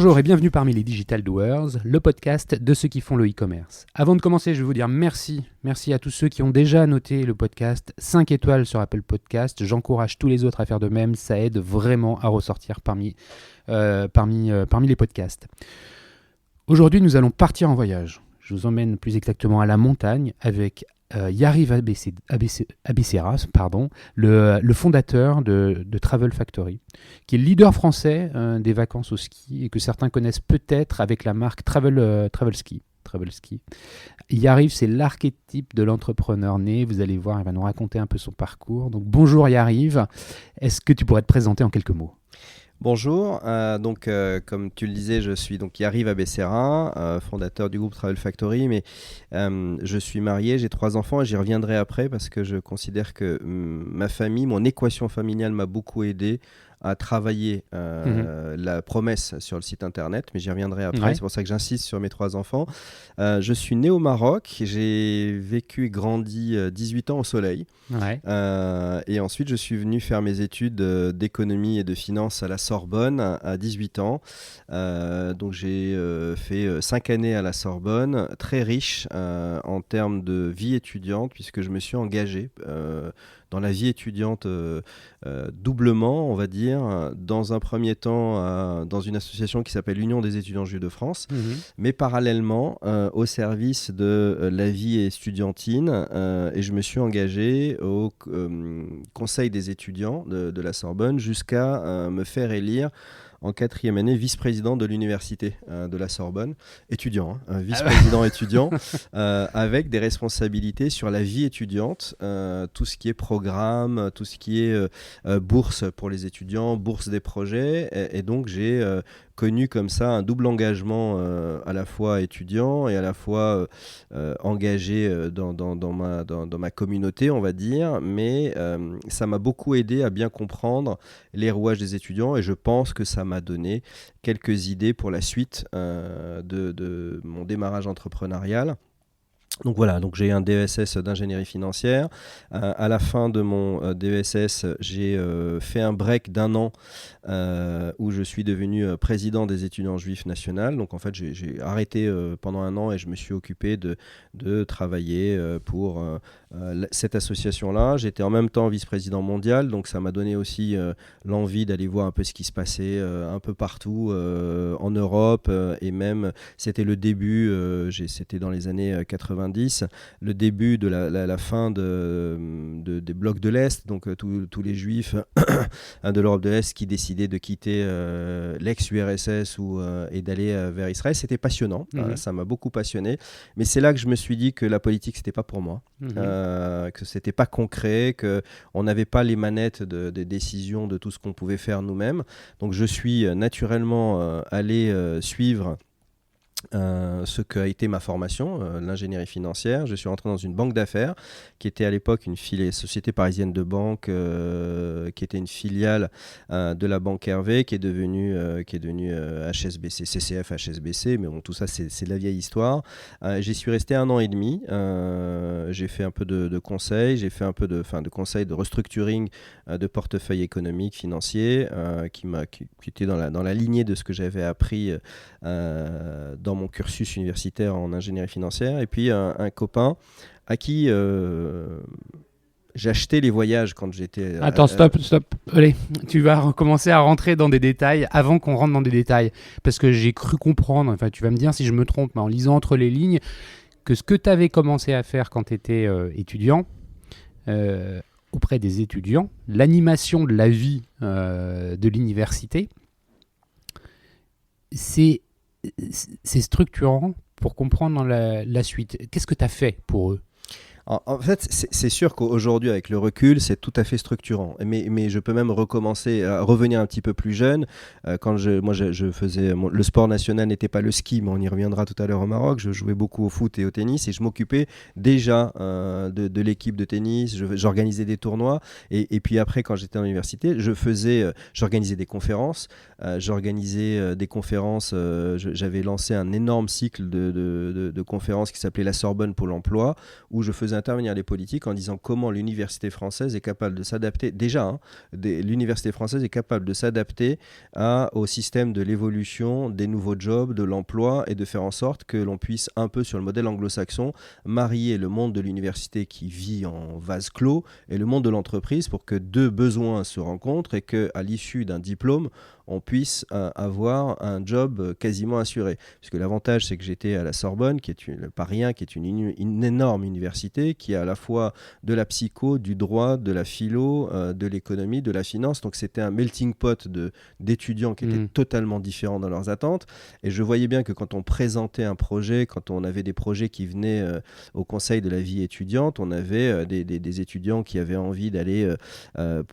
Bonjour et bienvenue parmi les Digital Doers, le podcast de ceux qui font le e-commerce. Avant de commencer, je vais vous dire merci à tous ceux qui ont déjà noté le podcast 5 étoiles sur Apple Podcast. J'encourage tous les autres à faire de même, ça aide vraiment à ressortir parmi les podcasts. Aujourd'hui, nous allons partir en voyage. Je vous emmène plus exactement à la montagne avec Yariv Abesseras, le fondateur de Travel Factory, qui est le leader français des vacances au ski et que certains connaissent peut-être avec la marque Travel Ski. Yariv, c'est l'archétype de l'entrepreneur né. Vous allez voir, il va nous raconter un peu son parcours. Donc bonjour Yariv, est-ce que tu pourrais te présenter en quelques mots ? Bonjour, comme tu le disais, je suis donc Yariv Abesseras, fondateur du groupe Travel Factory, mais je suis marié, j'ai 3 enfants et j'y reviendrai après parce que je considère que ma famille, mon équation familiale m'a beaucoup aidé à travailler la promesse sur le site internet, mais j'y reviendrai après, ouais. C'est pour ça que j'insiste sur mes 3 enfants. Je suis né au Maroc, j'ai vécu et grandi 18 ans au soleil, ouais. Et ensuite je suis venu faire mes études d'économie et de finance à la Sorbonne à 18 ans. Donc j'ai fait 5 années à la Sorbonne, très riche en termes de vie étudiante, puisque je me suis engagé dans la vie étudiante doublement, on va dire. Dans un premier temps, dans une association qui s'appelle l'Union des étudiants juifs de France, mais parallèlement au service de la vie estudiantine. Et je me suis engagé au conseil des étudiants de la Sorbonne jusqu'à me faire élire en 4e année, vice-président de l'université de la Sorbonne, étudiant, vice-président étudiant, avec des responsabilités sur la vie étudiante, tout ce qui est programme, tout ce qui est bourse pour les étudiants, bourse des projets, et donc j'ai connu comme ça un double engagement à la fois étudiant et à la fois engagé dans ma communauté, on va dire, mais ça m'a beaucoup aidé à bien comprendre les rouages des étudiants et je pense que ça m'a donné quelques idées pour la suite de mon démarrage entrepreneurial. Donc voilà, donc j'ai un DESS d'ingénierie financière. À la fin de mon DESS, j'ai fait un break d'1 an où je suis devenu président des étudiants juifs nationaux. Donc en fait, j'ai arrêté pendant 1 an et je me suis occupé de travailler pour cette association-là. J'étais en même temps vice-président mondial, donc ça m'a donné aussi l'envie d'aller voir un peu ce qui se passait un peu partout en Europe et même c'était le début, c'était dans les années 90, le début de la fin des blocs de l'Est, donc tous les juifs de l'Europe de l'Est qui décidaient de quitter l'ex-URSS et d'aller vers Israël. C'était passionnant, ça m'a beaucoup passionné, mais c'est là que je me suis dit que la politique c'était pas pour moi, que c'était pas concret, qu'on n'avait pas les manettes des décisions de tout ce qu'on pouvait faire nous-mêmes. Donc je suis naturellement allé suivre ce qu'a été ma formation, l'ingénierie financière. Je suis rentré dans une banque d'affaires qui était à l'époque une société parisienne de banque, qui était une filiale de la banque Hervé, qui est devenue HSBC, CCF, HSBC, mais bon, tout ça c'est de la vieille histoire. J'y suis resté 1 an et demi. J'ai fait un peu de conseil, j'ai fait un peu de conseil de restructuring de portefeuille économique, financier, qui était dans la lignée de ce que j'avais appris dans mon cursus universitaire en ingénierie financière, et puis un copain à qui j'achetais les voyages quand j'étais... Attends, stop. Allez, tu vas recommencer à rentrer dans des détails avant qu'on rentre dans des détails, parce que j'ai cru comprendre, enfin tu vas me dire si je me trompe, mais en lisant entre les lignes, que ce que tu avais commencé à faire quand tu étais étudiant, auprès des étudiants, l'animation de la vie de l'université, c'est structurant pour comprendre la suite. Qu'est-ce que tu as fait pour eux ? En fait, c'est sûr qu'aujourd'hui, avec le recul, c'est tout à fait structurant. Mais je peux même revenir un petit peu plus jeune. Quand je faisais... le sport national n'était pas le ski, mais on y reviendra tout à l'heure au Maroc. Je jouais beaucoup au foot et au tennis et je m'occupais déjà de l'équipe de tennis. J'organisais des tournois. Et puis après, quand j'étais à l'université, j'organisais des conférences. j'organisais des conférences. J'avais lancé un énorme cycle de conférences qui s'appelait la Sorbonne pour l'emploi, où je faisais intervenir les politiques en disant comment l'université française est capable de s'adapter. Déjà, l'université française est capable de s'adapter au système de l'évolution, des nouveaux jobs, de l'emploi, et de faire en sorte que l'on puisse, un peu sur le modèle anglo-saxon, marier le monde de l'université qui vit en vase clos et le monde de l'entreprise pour que deux besoins se rencontrent et qu'à l'issue d'un diplôme, on puisse avoir un job quasiment assuré. Puisque l'avantage, c'est que j'étais à la Sorbonne, qui est une énorme université, qui a à la fois de la psycho, du droit, de la philo, de l'économie, de la finance. Donc c'était un melting pot d'étudiants qui étaient totalement différents dans leurs attentes. Et je voyais bien que quand on présentait un projet, quand on avait des projets qui venaient au conseil de la vie étudiante, on avait des étudiants qui avaient envie d'aller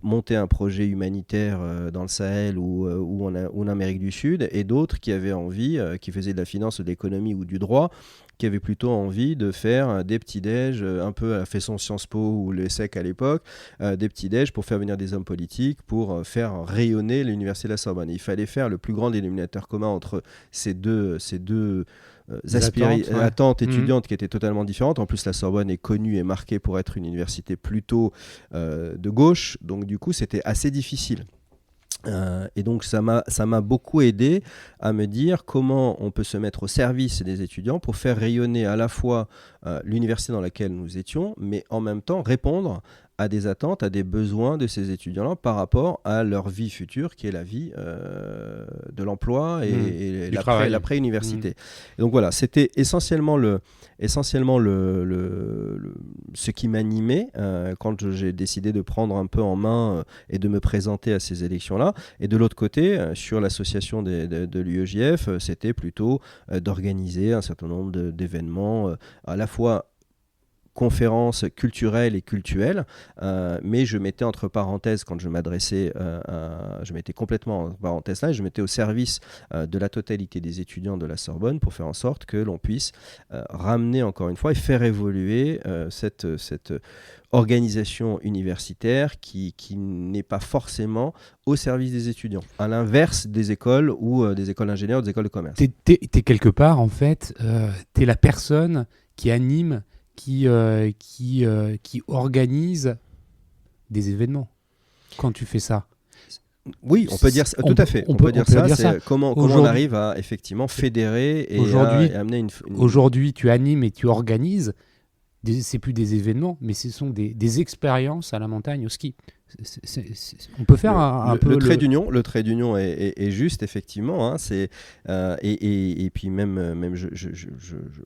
monter un projet humanitaire dans le Sahel ou en Amérique du Sud, et d'autres qui avaient envie, qui faisaient de la finance, de l'économie ou du droit, qui avaient plutôt envie de faire des petits-déj, un peu à la façon Sciences Po ou l'ESSEC à l'époque, des petits-déj pour faire venir des hommes politiques, pour faire rayonner l'université de la Sorbonne. Et il fallait faire le plus grand dénominateur commun entre ces deux attentes étudiantes qui étaient totalement différentes. En plus, la Sorbonne est connue et marquée pour être une université plutôt de gauche, donc du coup c'était assez difficile. Et donc ça m'a beaucoup aidé à me dire comment on peut se mettre au service des étudiants pour faire rayonner à la fois l'université dans laquelle nous étions, mais en même temps répondre à des attentes, à des besoins de ces étudiants-là par rapport à leur vie future, qui est la vie de l'emploi et l'après-université. Et donc voilà, c'était essentiellement ce qui m'animait quand j'ai décidé de prendre un peu en main et de me présenter à ces élections-là. Et de l'autre côté, sur l'association de l'UEJF, c'était plutôt d'organiser un certain nombre d'événements, à la fois conférences culturelles et cultuelles, mais je mettais entre parenthèses, quand je m'adressais, je mettais complètement entre parenthèses là, et je mettais au service de la totalité des étudiants de la Sorbonne pour faire en sorte que l'on puisse ramener encore une fois et faire évoluer cette organisation universitaire qui n'est pas forcément au service des étudiants, à l'inverse des écoles ou des écoles d'ingénieurs, des écoles de commerce. T'es quelque part, en fait, t'es la personne qui anime, qui organise des événements quand tu fais ça. Oui, on peut dire ça, tout à fait. On peut dire ça. Comment on arrive à effectivement fédérer et amener une... Aujourd'hui, tu animes et tu organises. C'est plus des événements, mais ce sont des expériences à la montagne, au ski. On peut faire un peu... Le trait d'union est juste, effectivement. Hein, et puis même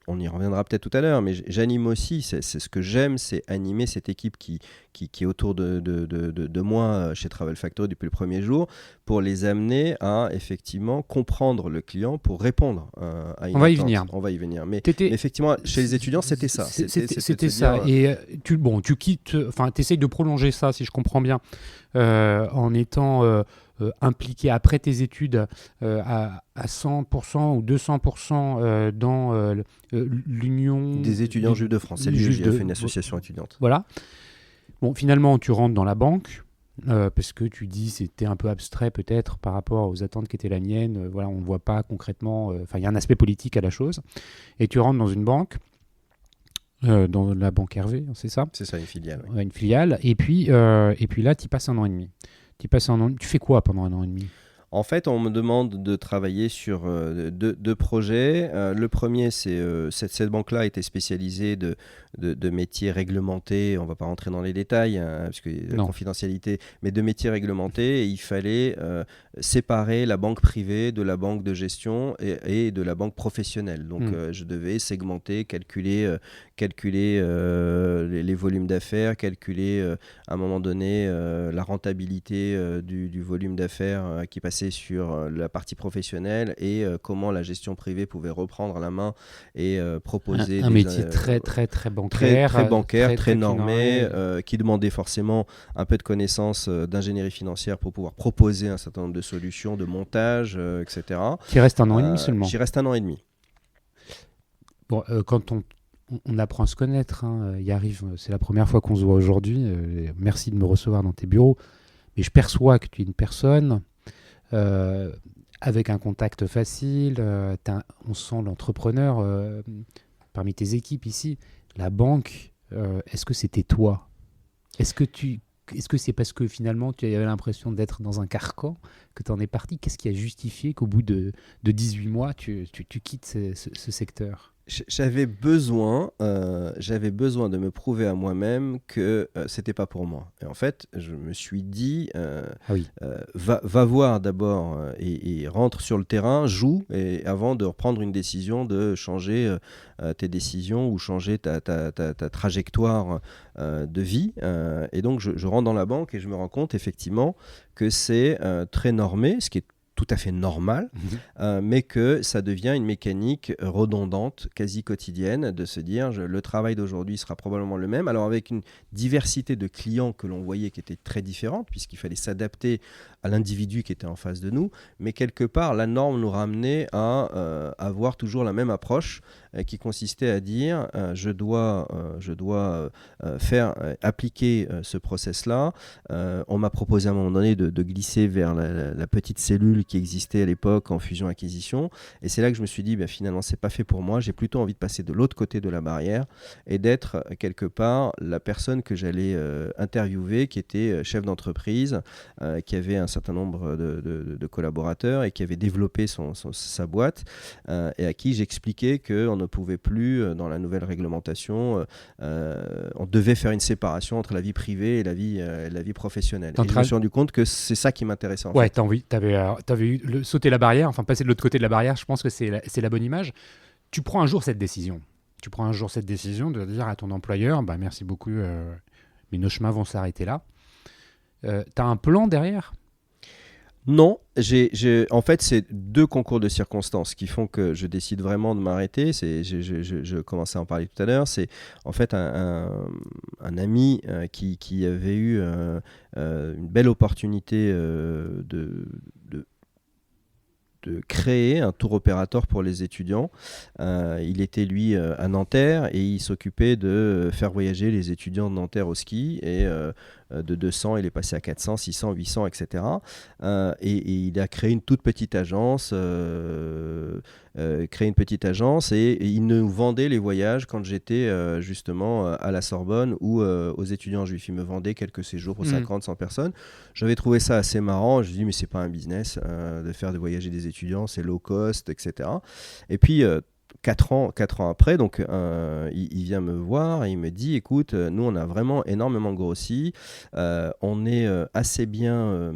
on y reviendra peut-être tout à l'heure, mais j'anime aussi, c'est ce que j'aime, c'est animer cette équipe qui est autour de moi chez Travel Factory depuis le premier jour, pour les amener à effectivement comprendre le client pour répondre à une attente. On va y venir. Mais effectivement, chez les étudiants, c'était ça. C'était ça. Et tu quittes, enfin, tu essayes de prolonger ça, si je comprends bien, en étant impliqué après tes études à 100% ou 200% dans l'Union des étudiants juifs de France. C'est l'UEJF, une association étudiante. Voilà. Bon, finalement, tu rentres dans la banque. Parce que tu dis c'était un peu abstrait peut-être par rapport aux attentes qui étaient la mienne, voilà, on ne voit pas concrètement, il y a un aspect politique à la chose, et tu rentres dans une banque, dans la banque Hervé, c'est ça ? C'est ça, une filiale. Oui. Une filiale, et puis là tu passes un an et demi. Tu fais quoi pendant un an et demi ? En fait, on me demande de travailler sur deux projets. Le premier, c'est cette banque-là était spécialisée de métiers réglementés. On ne va pas rentrer dans les détails, parce que la confidentialité, mais de métiers réglementés. Et il fallait séparer la banque privée de la banque de gestion et de la banque professionnelle. Donc, je devais segmenter, calculer les volumes d'affaires, calculer à un moment donné la rentabilité du volume d'affaires qui passait sur la partie professionnelle et comment la gestion privée pouvait reprendre la main et proposer un métier très très très bancaire, très bancaire, très normé, qui demandait forcément un peu de connaissances d'ingénierie financière pour pouvoir proposer un certain nombre de solutions, de montage, etc. Qui reste un an et demi seulement. J'y reste un an et demi. Bon, quand on apprend à se connaître, y arrive, c'est la première fois qu'on se voit aujourd'hui. Merci de me recevoir dans tes bureaux. Mais je perçois que tu es une personne avec un contact facile, on sent l'entrepreneur parmi tes équipes ici. La banque, est-ce que c'était toi? Est-ce que c'est parce que finalement tu avais l'impression d'être dans un carcan que tu en es parti? Qu'est-ce qui a justifié qu'au bout de 18 mois, tu quittes ce secteur? J'avais besoin de me prouver à moi-même que c'était pas pour moi. Et en fait, je me suis dit, va voir d'abord et rentre sur le terrain, joue, et avant de reprendre une décision de changer tes décisions ou changer ta trajectoire de vie. Et donc, je rentre dans la banque et je me rends compte effectivement que c'est très normé, ce qui est tout à fait normal, mais que ça devient une mécanique redondante, quasi quotidienne, de se dire le travail d'aujourd'hui sera probablement le même, alors avec une diversité de clients que l'on voyait qui était très différente, puisqu'il fallait s'adapter à l'individu qui était en face de nous, mais quelque part la norme nous ramenait à avoir toujours la même approche qui consistait à dire je dois faire appliquer ce process-là. On m'a proposé à un moment donné de glisser vers la petite cellule qui existait à l'époque en fusion-acquisition, et c'est là que je me suis dit finalement c'est pas fait pour moi, j'ai plutôt envie de passer de l'autre côté de la barrière et d'être quelque part la personne que j'allais interviewer, qui était chef d'entreprise, qui avait un certain nombre de collaborateurs et qui avait développé sa boîte, et à qui j'expliquais qu'on ne pouvait plus, dans la nouvelle réglementation, on devait faire une séparation entre la vie privée et la vie professionnelle. Et je me suis rendu compte que c'est ça qui m'intéressait en fait. T'avais eu sauter la barrière, enfin passer de l'autre côté de la barrière, je pense que c'est la bonne image. Tu prends un jour cette décision. De dire à ton employeur, merci beaucoup, mais nos chemins vont s'arrêter là. T'as un plan derrière ? Non, en fait, c'est deux concours de circonstances qui font que je décide vraiment de m'arrêter. Je commençais à en parler tout à l'heure. C'est en fait un ami qui avait eu une belle opportunité de créer un tour opérateur pour les étudiants. Il était lui à Nanterre et il s'occupait de faire voyager les étudiants de Nanterre au ski, et de 200 il est passé à 400, 600, 800, etc. Et il a créé une toute petite agence, et il nous vendait les voyages quand j'étais justement à la Sorbonne ou aux étudiants juifs. Il me vendait quelques séjours pour 50, 100 personnes. J'avais trouvé ça assez marrant. Je me dis mais c'est pas un business de faire de voyager des étudiants, c'est low cost, etc. Et puis 4 ans après, donc, il vient me voir et il me dit écoute, nous on a vraiment énormément grossi, on est assez bien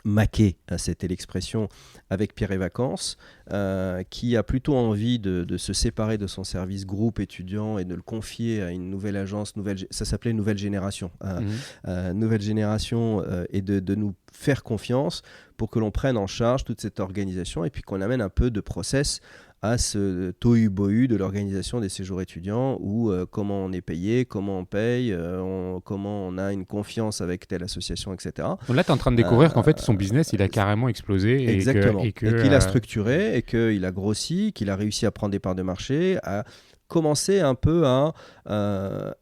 maqué, c'était l'expression, avec Pierre et Vacances, qui a plutôt envie de se séparer de son service groupe étudiant et de le confier à une nouvelle agence, ça s'appelait Nouvelle Génération, Nouvelle Génération, et de nous faire confiance pour que l'on prenne en charge toute cette organisation et puis qu'on amène un peu de process à ce tohu-bohu de l'organisation des séjours étudiants, où comment on est payé, comment on paye, comment on a une confiance avec telle association, etc. Donc là, tu es en train de découvrir qu'en fait, son business, il a carrément explosé. Exactement. Et qu'il a structuré, et qu'il a grossi, qu'il a réussi à prendre des parts de marché, à commencer un peu à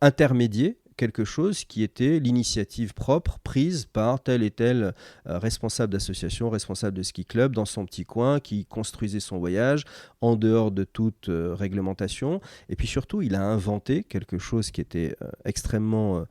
intermédier quelque chose qui était l'initiative propre prise par tel et tel responsable d'association, responsable de ski club dans son petit coin, qui construisait son voyage en dehors de toute réglementation. Et puis surtout, il a inventé quelque chose qui était extrêmement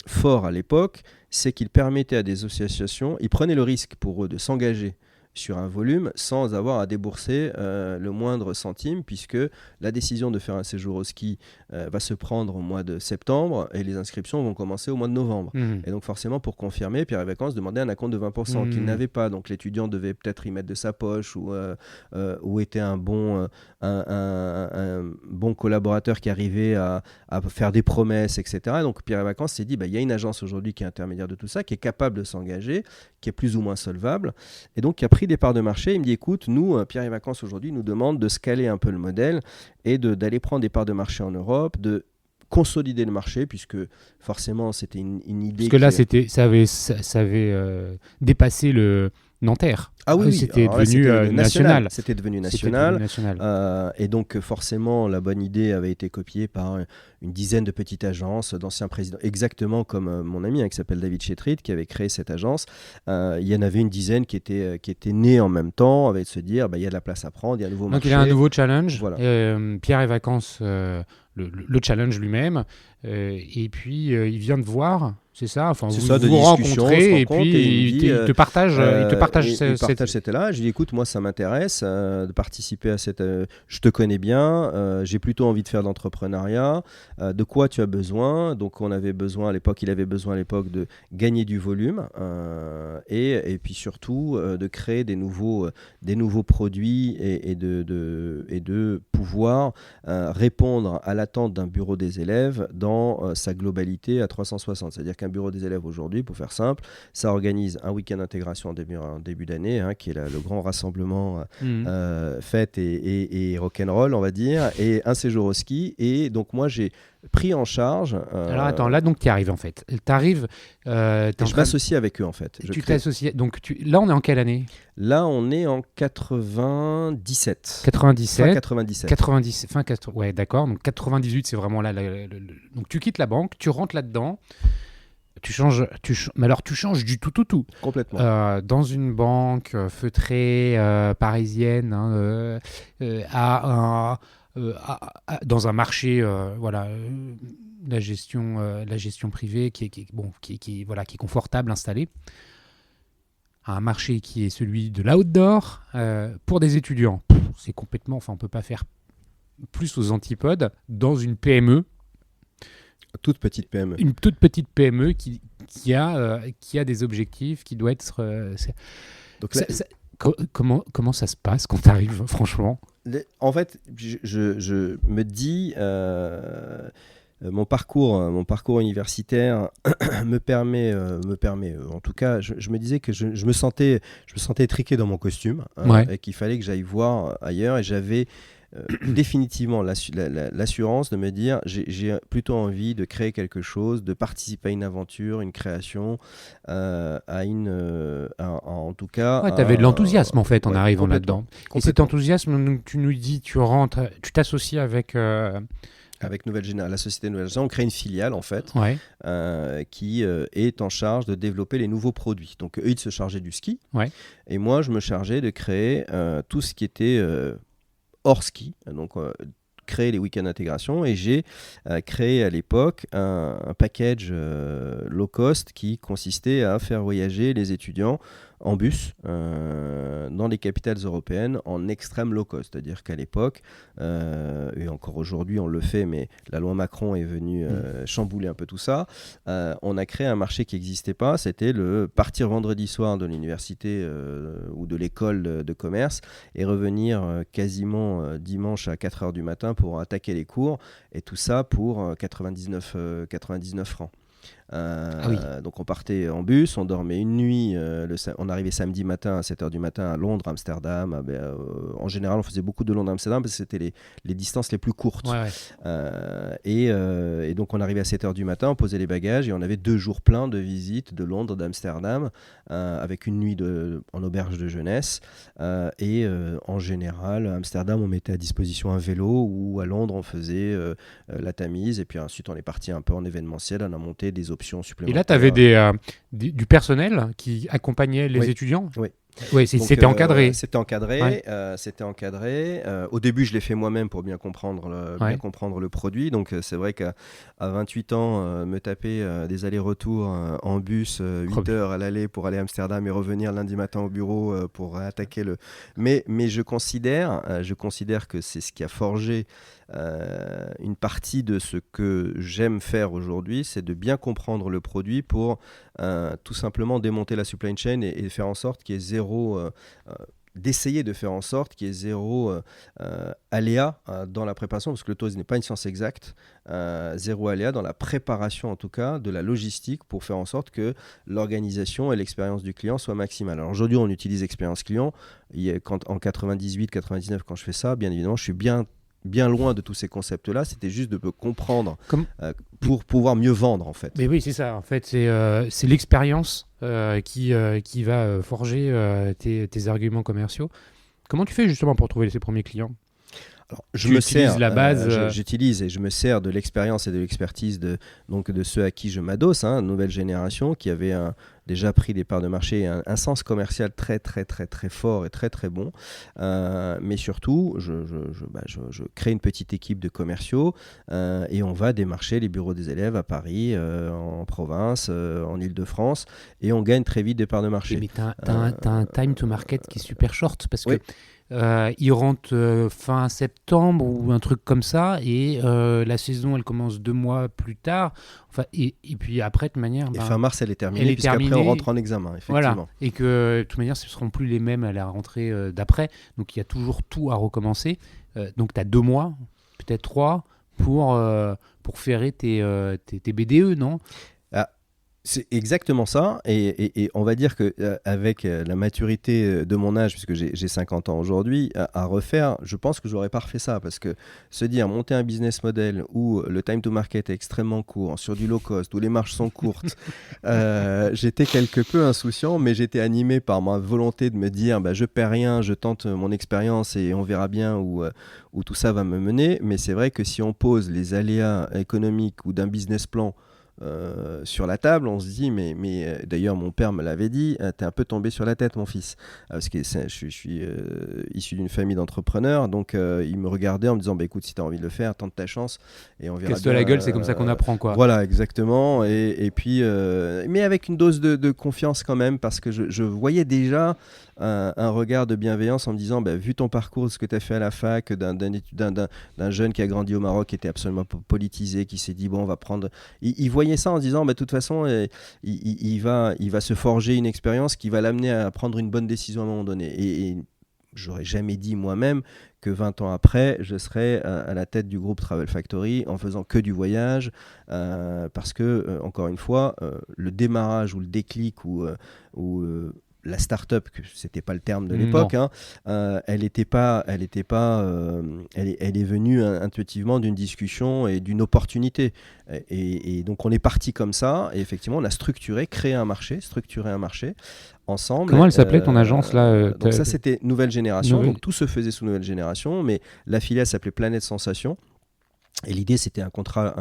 fort à l'époque, c'est qu'il permettait à des associations, il prenait le risque pour eux de s'engager sur un volume sans avoir à débourser le moindre centime, puisque la décision de faire un séjour au ski va se prendre au mois de septembre et les inscriptions vont commencer au mois de novembre. Et donc forcément, pour confirmer, Pierre et Vacances demandait un acompte de 20% qu'il n'avait pas. Donc l'étudiant devait peut-être y mettre de sa poche, ou était un bon collaborateur qui arrivait à faire des promesses, etc. Donc Pierre et Vacances s'est dit, il y a une agence aujourd'hui qui est intermédiaire de tout ça, qui est capable de s'engager, qui est plus ou moins solvable, et donc qui a pris des parts de marché. Il me dit écoute, nous, Pierre et Vacances aujourd'hui nous demande de scaler un peu le modèle et d'aller prendre des parts de marché en Europe, de consolider le marché, puisque forcément c'était une idée. Parce que là, ça avait dépassé le Nanterre. Ah oui, c'était alors là, devenu national. C'était devenu C'était national. devenu national. Et donc, forcément, la bonne idée avait été copiée par une dizaine de petites agences d'anciens présidents, exactement comme mon ami qui s'appelle David Chetrit, qui avait créé cette agence. Il y en avait une dizaine qui étaient nées en même temps, avec se dire, il y a de la place à prendre, il y a un nouveau marché. Donc, il a un nouveau challenge. Voilà. Pierre et Vacances, le challenge lui-même. Et puis, il vient de voir. C'est ça, enfin, c'est vous ça, de vous discussion, rencontrez et puis il te partage, c'était là. Je lui dis écoute, moi ça m'intéresse de participer à cette. Je te connais bien, j'ai plutôt envie de faire de l'entrepreneuriat. De quoi tu as besoin? Donc on avait besoin à l'époque, il avait besoin à l'époque de gagner du volume et puis surtout de créer des nouveaux produits et de pouvoir répondre à l'attente d'un bureau des élèves dans sa globalité à 360. C'est-à-dire qu'un bureau des élèves aujourd'hui, pour faire simple, ça organise un week-end d'intégration en début d'année, qui est le grand rassemblement fête et rock'n'roll, on va dire, et un séjour au ski. Et donc moi, j'ai pris en charge... Alors attends, là donc tu arrives en fait. je m'associe avec eux en fait. Tu t'associes. Donc là on est en quelle année? Là on est en 97. 97. Fin 97. 90, ouais d'accord. Donc 98 c'est vraiment là. Donc tu quittes la banque, tu rentres là-dedans. Mais alors tu changes du tout. Complètement. Dans une banque feutrée parisienne, dans un marché, la gestion privée qui est confortable, installée. Un marché qui est celui de l'outdoor pour des étudiants. C'est complètement, on peut pas faire plus aux antipodes dans une PME. Toute petite PME. Une toute petite PME qui a des objectifs, qui doit être... Donc comment ça se passe quand tu arrives, franchement? En fait, je me dis... mon parcours universitaire me permet, en tout cas, je me disais que je me sentais étriqué dans mon costume et qu'il fallait que j'aille voir ailleurs, et j'avais définitivement l'assurance de me dire j'ai plutôt envie de créer quelque chose, de participer à une aventure, une création, en tout cas... Ouais, tu avais de l'enthousiasme en fait en arrivant là-dedans. Et cet enthousiasme, tu nous dis, tu rentres, tu t'associes avec... Avec la Société Nouvelle Génération, on crée une filiale en fait, qui est en charge de développer les nouveaux produits. Donc eux, ils se chargeaient du ski, et moi, je me chargeais de créer tout ce qui était hors ski, donc créer les week-ends d'intégration, et j'ai créé à l'époque un package low cost qui consistait à faire voyager les étudiants en bus dans les capitales européennes en extrême low cost. C'est-à-dire qu'à l'époque, et encore aujourd'hui on le fait, mais la loi Macron est venue chambouler un peu tout ça, on a créé un marché qui n'existait pas. C'était le partir vendredi soir de l'université ou de l'école de commerce et revenir quasiment dimanche à 4h du matin pour attaquer les cours, et tout ça pour 99 francs. Donc on partait en bus, on dormait une nuit, on arrivait samedi matin à 7h du matin à Londres, Amsterdam. En général on faisait beaucoup de Londres, Amsterdam parce que c'était les distances les plus courtes. Et donc on arrivait à 7h du matin, on posait les bagages et on avait 2 jours pleins de visites de Londres, d'Amsterdam, avec une nuit en auberge de jeunesse. En général à Amsterdam on mettait à disposition un vélo, ou à Londres on faisait la Tamise, et puis ensuite on est parti un peu en événementiel, on a monté des options supplémentaires. Et là, tu avais du personnel qui accompagnait les étudiants? Oui, c'était encadré. C'était encadré. Au début, je l'ai fait moi-même pour bien comprendre le produit. Donc, c'est vrai qu'à 28 ans, me taper des allers-retours en bus, 8 heures à l'aller pour aller à Amsterdam et revenir lundi matin au bureau pour attaquer le... Mais je considère que c'est ce qui a forgé une partie de ce que j'aime faire aujourd'hui, c'est de bien comprendre le produit pour tout simplement démonter la supply chain et faire en sorte qu'il y ait d'essayer de faire en sorte qu'il y ait zéro aléa dans la préparation, parce que le tourisme n'est pas une science exacte. Zéro aléa dans la préparation, en tout cas, de la logistique, pour faire en sorte que l'organisation et l'expérience du client soient maximales. Alors aujourd'hui, on utilise expérience client. En 98, 99, quand je fais ça, bien évidemment, je suis bien bien loin de tous ces concepts-là, c'était juste de comprendre Comme... pour pouvoir mieux vendre en fait. Mais oui, c'est ça. En fait, c'est l'expérience qui va forger tes arguments commerciaux. Comment tu fais justement pour trouver ces premiers clients ? Alors, j'utilise et je me sers de l'expérience et de l'expertise de ceux à qui je m'adosse, nouvelle génération, qui avait déjà pris des parts de marché, un sens commercial très très très très fort et très très bon. Mais surtout, je crée une petite équipe de commerciaux et on va démarcher les bureaux des élèves à Paris, en province, en Île-de-France, et on gagne très vite des parts de marché. Mais t'as un time to market qui est super short parce oui. que il rentre fin septembre ou un truc comme ça et la saison elle commence 2 mois plus tard, enfin, et puis après de toute manière et fin mars elle est terminée, puisqu'après on rentre en examen effectivement. Voilà. Et que de toute manière ce ne seront plus les mêmes à la rentrée d'après, donc il y a toujours tout à recommencer, donc tu as 2 mois, peut-être 3 pour ferrer tes BDE, non ? C'est exactement ça, et on va dire qu'avec la maturité de mon âge, puisque j'ai 50 ans aujourd'hui, à refaire, je pense que je n'aurais pas refait ça, parce que se dire monter un business model où le time to market est extrêmement court, sur du low cost, où les marges sont courtes, j'étais quelque peu insouciant, mais j'étais animé par ma volonté de me dire je perds rien, je tente mon expérience et on verra bien où tout ça va me mener. Mais c'est vrai que si on pose les aléas économiques ou d'un business plan sur la table, on se dit mais d'ailleurs mon père me l'avait dit, t'es un peu tombé sur la tête mon fils, parce que je suis issu d'une famille d'entrepreneurs, donc il me regardait en me disant écoute, si t'as envie de le faire, tente ta chance et on verra bien. Casse-toi la gueule, c'est comme ça qu'on apprend quoi. Voilà, exactement, et puis mais avec une dose de confiance quand même, parce que je voyais déjà un regard de bienveillance en me disant vu ton parcours, ce que tu as fait à la fac, d'un jeune qui a grandi au Maroc, qui était absolument politisé, qui s'est dit on va prendre, il voyait ça en se disant de toute façon il va se forger une expérience qui va l'amener à prendre une bonne décision à un moment donné, et j'aurais jamais dit moi-même que 20 ans après, je serais à la tête du groupe Travel Factory en faisant que du voyage, parce que, encore une fois, le démarrage ou le déclic ou la start-up, que c'était pas le terme de l'époque, elle est venue intuitivement d'une discussion et d'une opportunité. Et donc on est parti comme ça, et effectivement on a structuré un marché ensemble. Comment elle s'appelait ton agence là Donc ça c'était Nouvelle Génération, donc tout se faisait sous Nouvelle Génération, mais la filiale s'appelait Planète Sensation. Et l'idée, c'était un contrat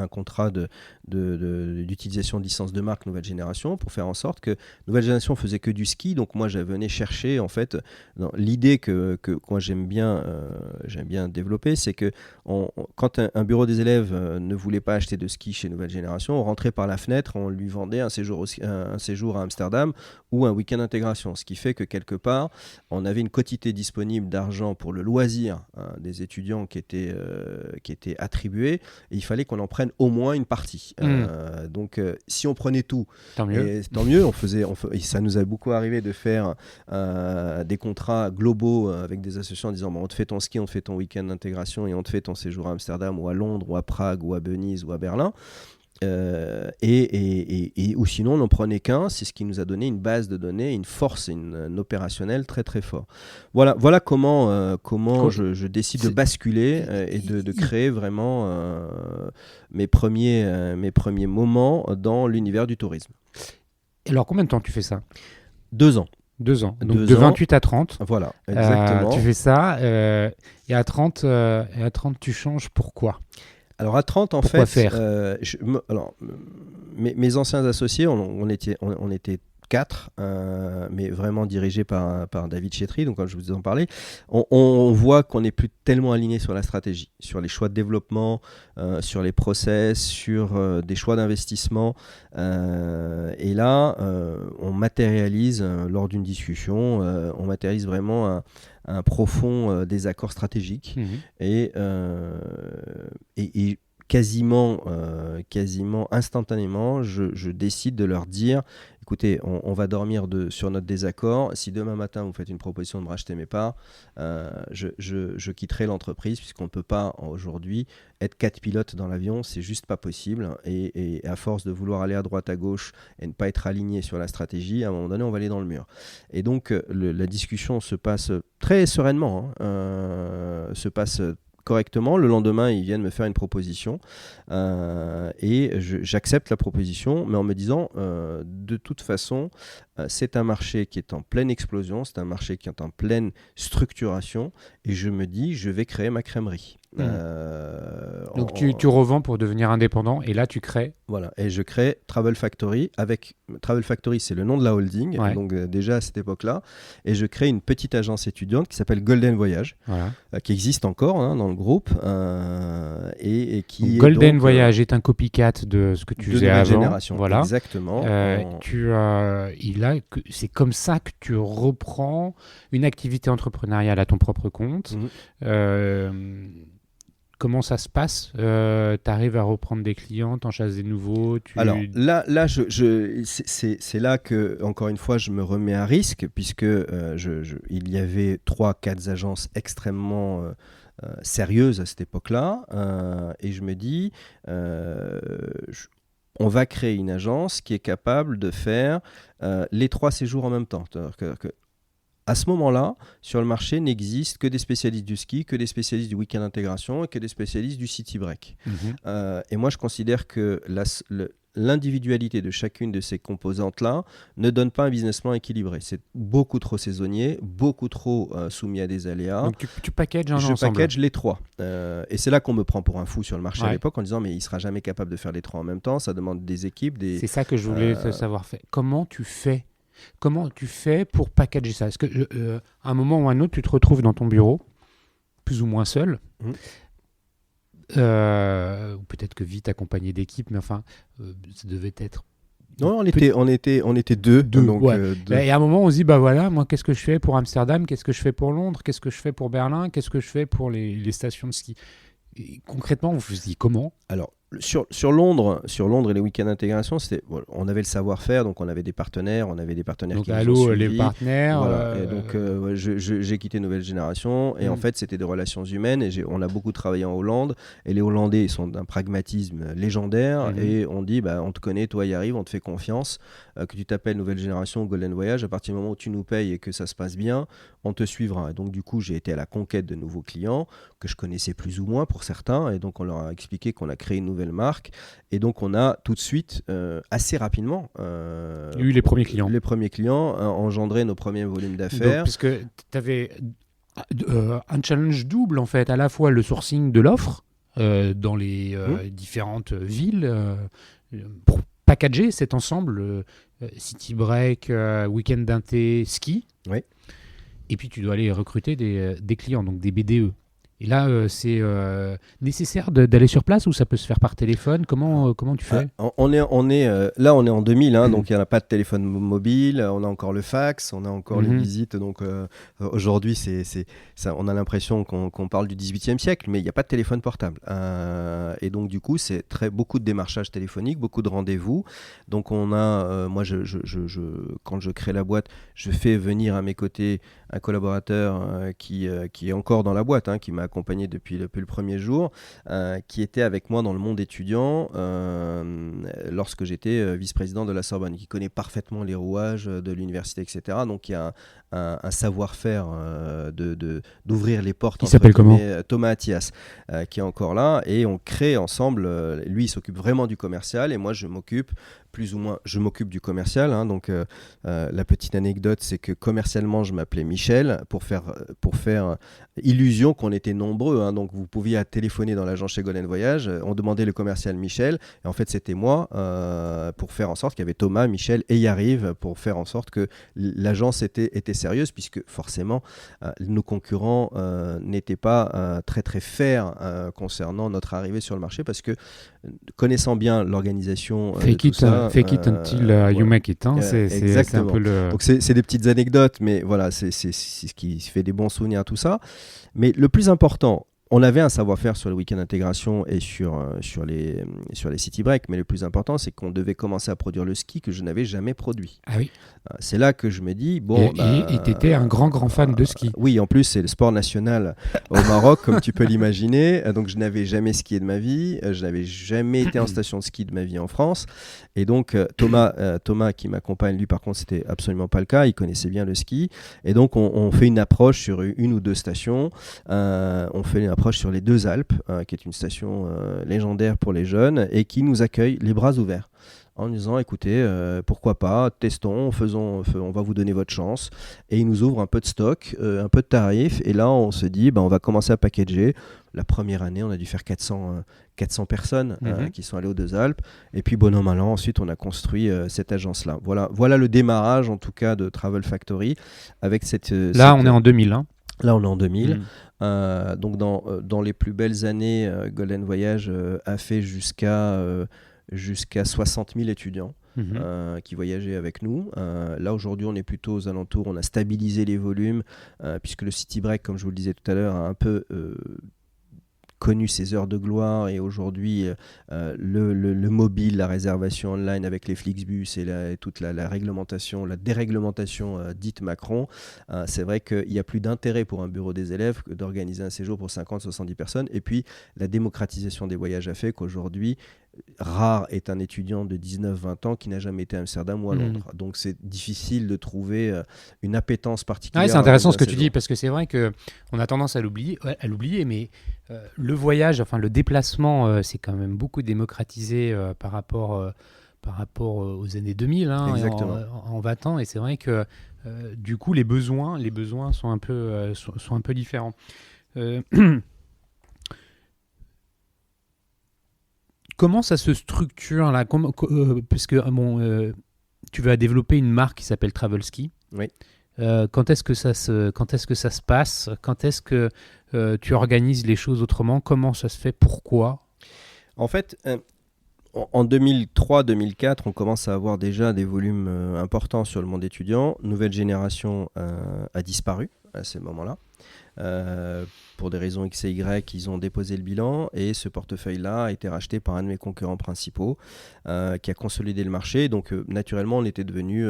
d'utilisation de licence de marque Nouvelle Génération, pour faire en sorte que Nouvelle Génération faisait que du ski. Donc moi, je venais chercher, en fait, l'idée que moi j'aime bien développer, c'est que quand un bureau des élèves ne voulait pas acheter de ski chez Nouvelle Génération, on rentrait par la fenêtre, on lui vendait un séjour à Amsterdam ou un week-end d'intégration. Ce qui fait que quelque part, on avait une quotité disponible d'argent pour le loisir des étudiants qui était attribué. Et il fallait qu'on en prenne au moins une partie. Donc, si on prenait tout, tant mieux. Et ça nous a beaucoup arrivé de faire des contrats globaux avec des associations en disant on te fait ton ski, on te fait ton week-end d'intégration et on te fait ton séjour à Amsterdam ou à Londres ou à Prague ou à Venise ou à Berlin. Ou sinon on n'en prenait qu'un, c'est ce qui nous a donné une base de données, une force, un opérationnel très très fort. Voilà comment je décide de basculer et de créer vraiment mes premiers moments dans l'univers du tourisme. Alors combien de temps tu fais ça ? 2 ans. 2 ans, donc de 28 à 30. Voilà, exactement. Tu fais ça, et à 30, tu changes, pourquoi ? Alors à 30, Pourquoi fait, faire mes anciens associés, on était 4, mais vraiment dirigés par David Chétry, donc comme je vous en parlais, on voit qu'on n'est plus tellement aligné sur la stratégie, sur les choix de développement, sur les process, sur des choix d'investissement. Et là, on matérialise, lors d'une discussion, on matérialise vraiment un profond désaccord stratégique. Et quasiment instantanément, je décide de leur dire écoutez, on va dormir sur notre désaccord. Si demain matin vous faites une proposition de me racheter mes parts, je quitterai l'entreprise, puisqu'on ne peut pas aujourd'hui être 4 pilotes dans l'avion, c'est juste pas possible. Et à force de vouloir aller à droite, à gauche et ne pas être aligné sur la stratégie, à un moment donné, on va aller dans le mur. Et donc la discussion se passe très sereinement, se passe correctement. Le lendemain, ils viennent me faire une proposition et j'accepte la proposition, mais en me disant de toute façon, c'est un marché qui est en pleine explosion, c'est un marché qui est en pleine structuration et je me dis, je vais créer ma crèmerie. Donc tu revends pour devenir indépendant et là tu crées. Voilà, et je crée Travel Factory. Avec Travel Factory, c'est le nom de la holding, donc déjà à cette époque-là, et je crée une petite agence étudiante qui s'appelle Golden Voyage, qui existe encore dans le groupe et qui donc, Golden Voyage est un copycat de ce que tu faisais avant. Génération. Voilà. Exactement. C'est comme ça que tu reprends une activité entrepreneuriale à ton propre compte. Comment ça se passe ? Tu arrives à reprendre des clients, t'en chasses des nouveaux Alors là c'est là que, encore une fois, je me remets à risque, puisque il y avait 3-4 agences extrêmement sérieuses à cette époque-là, et je me dis, on va créer une agence qui est capable de faire les 3 séjours en même temps. À ce moment-là, sur le marché, n'existe que des spécialistes du ski, que des spécialistes du week-end intégration et que des spécialistes du city break. Et moi, je considère que l'individualité de chacune de ces composantes-là ne donne pas un business plan équilibré. C'est beaucoup trop saisonnier, beaucoup trop soumis à des aléas. Donc tu packages ensemble. Je package les 3. Et c'est là qu'on me prend pour un fou sur le marché à l'époque en disant mais il ne sera jamais capable de faire les 3 en même temps, ça demande des équipes. C'est ça que je voulais savoir. Comment tu fais pour packager ça ? Est-ce que à un moment ou à un autre, tu te retrouves dans ton bureau, plus ou moins seul, ou peut-être que vite accompagné d'équipes, mais enfin, ça devait être... Non, on était deux. Donc, deux. Et à un moment, on se dit, bah voilà, moi, qu'est-ce que je fais pour Amsterdam ? Qu'est-ce que je fais pour Londres ? Qu'est-ce que je fais pour Berlin ? Qu'est-ce que je fais pour les stations de ski ? Et concrètement, vous vous dites comment ? Alors, sur Londres et les week-ends d'intégration, on avait le savoir-faire, donc on avait des partenaires, donc, qui nous ont suivis. Les partenaires. Voilà. Et donc j'ai quitté Nouvelle Génération et en fait c'était des relations humaines et on a beaucoup travaillé en Hollande et les Hollandais sont d'un pragmatisme légendaire et on dit on te connaît, toi y arrive, on te fait confiance, que tu t'appelles Nouvelle Génération ou Golden Voyage, à partir du moment où tu nous payes et que ça se passe bien, on te suivra. Et donc du coup j'ai été à la conquête de nouveaux clients que je connaissais plus ou moins pour certains et donc on leur a expliqué qu'on a créé une nouvelle marque et donc on a tout de suite assez rapidement eu les premiers clients engendré nos premiers volumes d'affaires puisque tu avais un challenge double en fait, à la fois le sourcing de l'offre dans les différentes villes pour packager cet ensemble city break, week-end d'inté, ski, et puis tu dois aller recruter des clients, donc des BDE. Et là, c'est nécessaire d'aller sur place ou ça peut se faire par téléphone ? Comment tu fais ? On est là, on est en 2000, donc il n'y a pas de téléphone mobile, on a encore le fax, on a encore les visites. Donc aujourd'hui, on a l'impression qu'on parle du 18e siècle, mais il n'y a pas de téléphone portable. Et donc du coup, c'est beaucoup de démarchage téléphonique, beaucoup de rendez-vous. Donc on a, moi, quand je crée la boîte, je fais venir à mes côtés un collaborateur qui est encore dans la boîte, qui m'a accompagné depuis le premier jour, qui était avec moi dans le monde étudiant lorsque j'étais vice-président de la Sorbonne, qui connaît parfaitement les rouages de l'université, etc. Donc il y a un savoir-faire d'ouvrir les portes. Il s'appelle comment ? Thomas Attias, qui est encore là, et on crée ensemble, lui il s'occupe vraiment du commercial, et moi je m'occupe du commercial. Donc la petite anecdote, c'est que commercialement je m'appelais Michel pour faire illusion qu'on était nombreux. Donc vous pouviez téléphoner dans l'agence chez Golden Voyage, on demandait le commercial Michel, et en fait c'était moi pour faire en sorte qu'il y avait Thomas, Michel et Yariv, pour faire en sorte que l'agence était sérieuse, puisque forcément nos concurrents n'étaient pas très très fairs concernant notre arrivée sur le marché, parce que connaissant bien l'organisation fake it until you make it, c'est un peu le... Donc c'est des petites anecdotes, mais voilà, c'est ce qui fait des bons souvenirs, tout ça. Mais le plus important, on avait un savoir-faire sur le week-end d'intégration et sur les city breaks, mais le plus important, c'est qu'on devait commencer à produire le ski que je n'avais jamais produit. Ah oui. C'est là que je me dis, et tu étais un grand fan de ski. Oui, en plus, c'est le sport national au Maroc, comme tu peux l'imaginer. Donc, je n'avais jamais skié de ma vie. Je n'avais jamais été en station de ski de ma vie en France. Et donc, Thomas qui m'accompagne, lui, par contre, c'était absolument pas le cas. Il connaissait bien le ski. Et donc, on fait une approche sur une ou deux stations. On fait approche sur les Deux Alpes, qui est une station légendaire pour les jeunes, et qui nous accueille les bras ouverts en nous disant écoutez, pourquoi pas, testons, on va vous donner votre chance. Et ils nous ouvrent un peu de stock, un peu de tarifs, et là on se dit on va commencer à packager. La première année, on a dû faire 400 personnes qui sont allées aux Deux Alpes, et puis bon an mal an, ensuite on a construit cette agence-là. Voilà le démarrage en tout cas de Travel Factory avec on est en 2000. Là, on est en 2000. Donc, dans les plus belles années, Golden Voyage a fait jusqu'à 60 000 étudiants qui voyageaient avec nous. Là, aujourd'hui, on est plutôt aux alentours. On a stabilisé les volumes, puisque le City Break, comme je vous le disais tout à l'heure, a un peu connu ses heures de gloire, et aujourd'hui le mobile, la réservation online avec les Flixbus et toute la réglementation, la déréglementation dite Macron, c'est vrai qu'il n'y a plus d'intérêt pour un bureau des élèves que d'organiser un séjour pour 50-70 personnes. Et puis la démocratisation des voyages a fait qu'aujourd'hui, rare est un étudiant de 19-20 ans qui n'a jamais été à Amsterdam ou à Londres. Donc c'est difficile de trouver une appétence particulière. C'est intéressant ce que tu dis, parce que c'est vrai qu'on a tendance à l'oublier, mais le voyage, enfin le déplacement, c'est quand même beaucoup démocratisé par rapport aux années 2000, en 20 ans. Et c'est vrai que du coup les besoins sont un peu différents. Comment ça se structure là, parce que tu vas développer une marque qui s'appelle Travelski. Oui. Quand est-ce que ça se passe? Quand est-ce que tu organises les choses autrement? Comment ça se fait? Pourquoi? En fait, en 2003-2004, on commence à avoir déjà des volumes importants sur le monde étudiant. Nouvelle génération a disparu à ce moment-là. Pour des raisons X et Y, ils ont déposé le bilan, et ce portefeuille-là a été racheté par un de mes concurrents principaux qui a consolidé le marché. Donc naturellement, on était devenu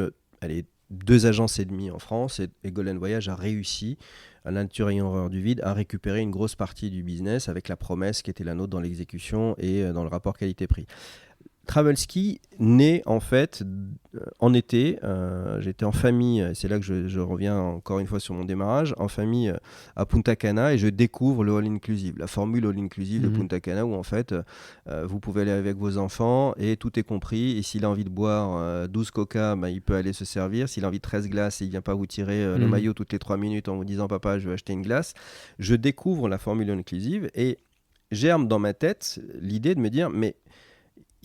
2 agences et demie en France, et Golden Voyage a réussi, à la nature et horreur du vide, à récupérer une grosse partie du business avec la promesse qui était la nôtre dans l'exécution et dans le rapport qualité-prix. Travelski naît en fait en été. J'étais en famille, c'est là que je reviens encore une fois sur mon démarrage, en famille à Punta Cana, et je découvre le all-inclusive, la formule all-inclusive de Punta Cana, où en fait vous pouvez aller avec vos enfants et tout est compris, et s'il a envie de boire 12 coca, il peut aller se servir. S'il a envie de 13 glaces, et il ne vient pas vous tirer le maillot toutes les 3 minutes en vous disant papa je veux acheter une glace. Je découvre la formule all-inclusive, et germe dans ma tête l'idée de me dire mais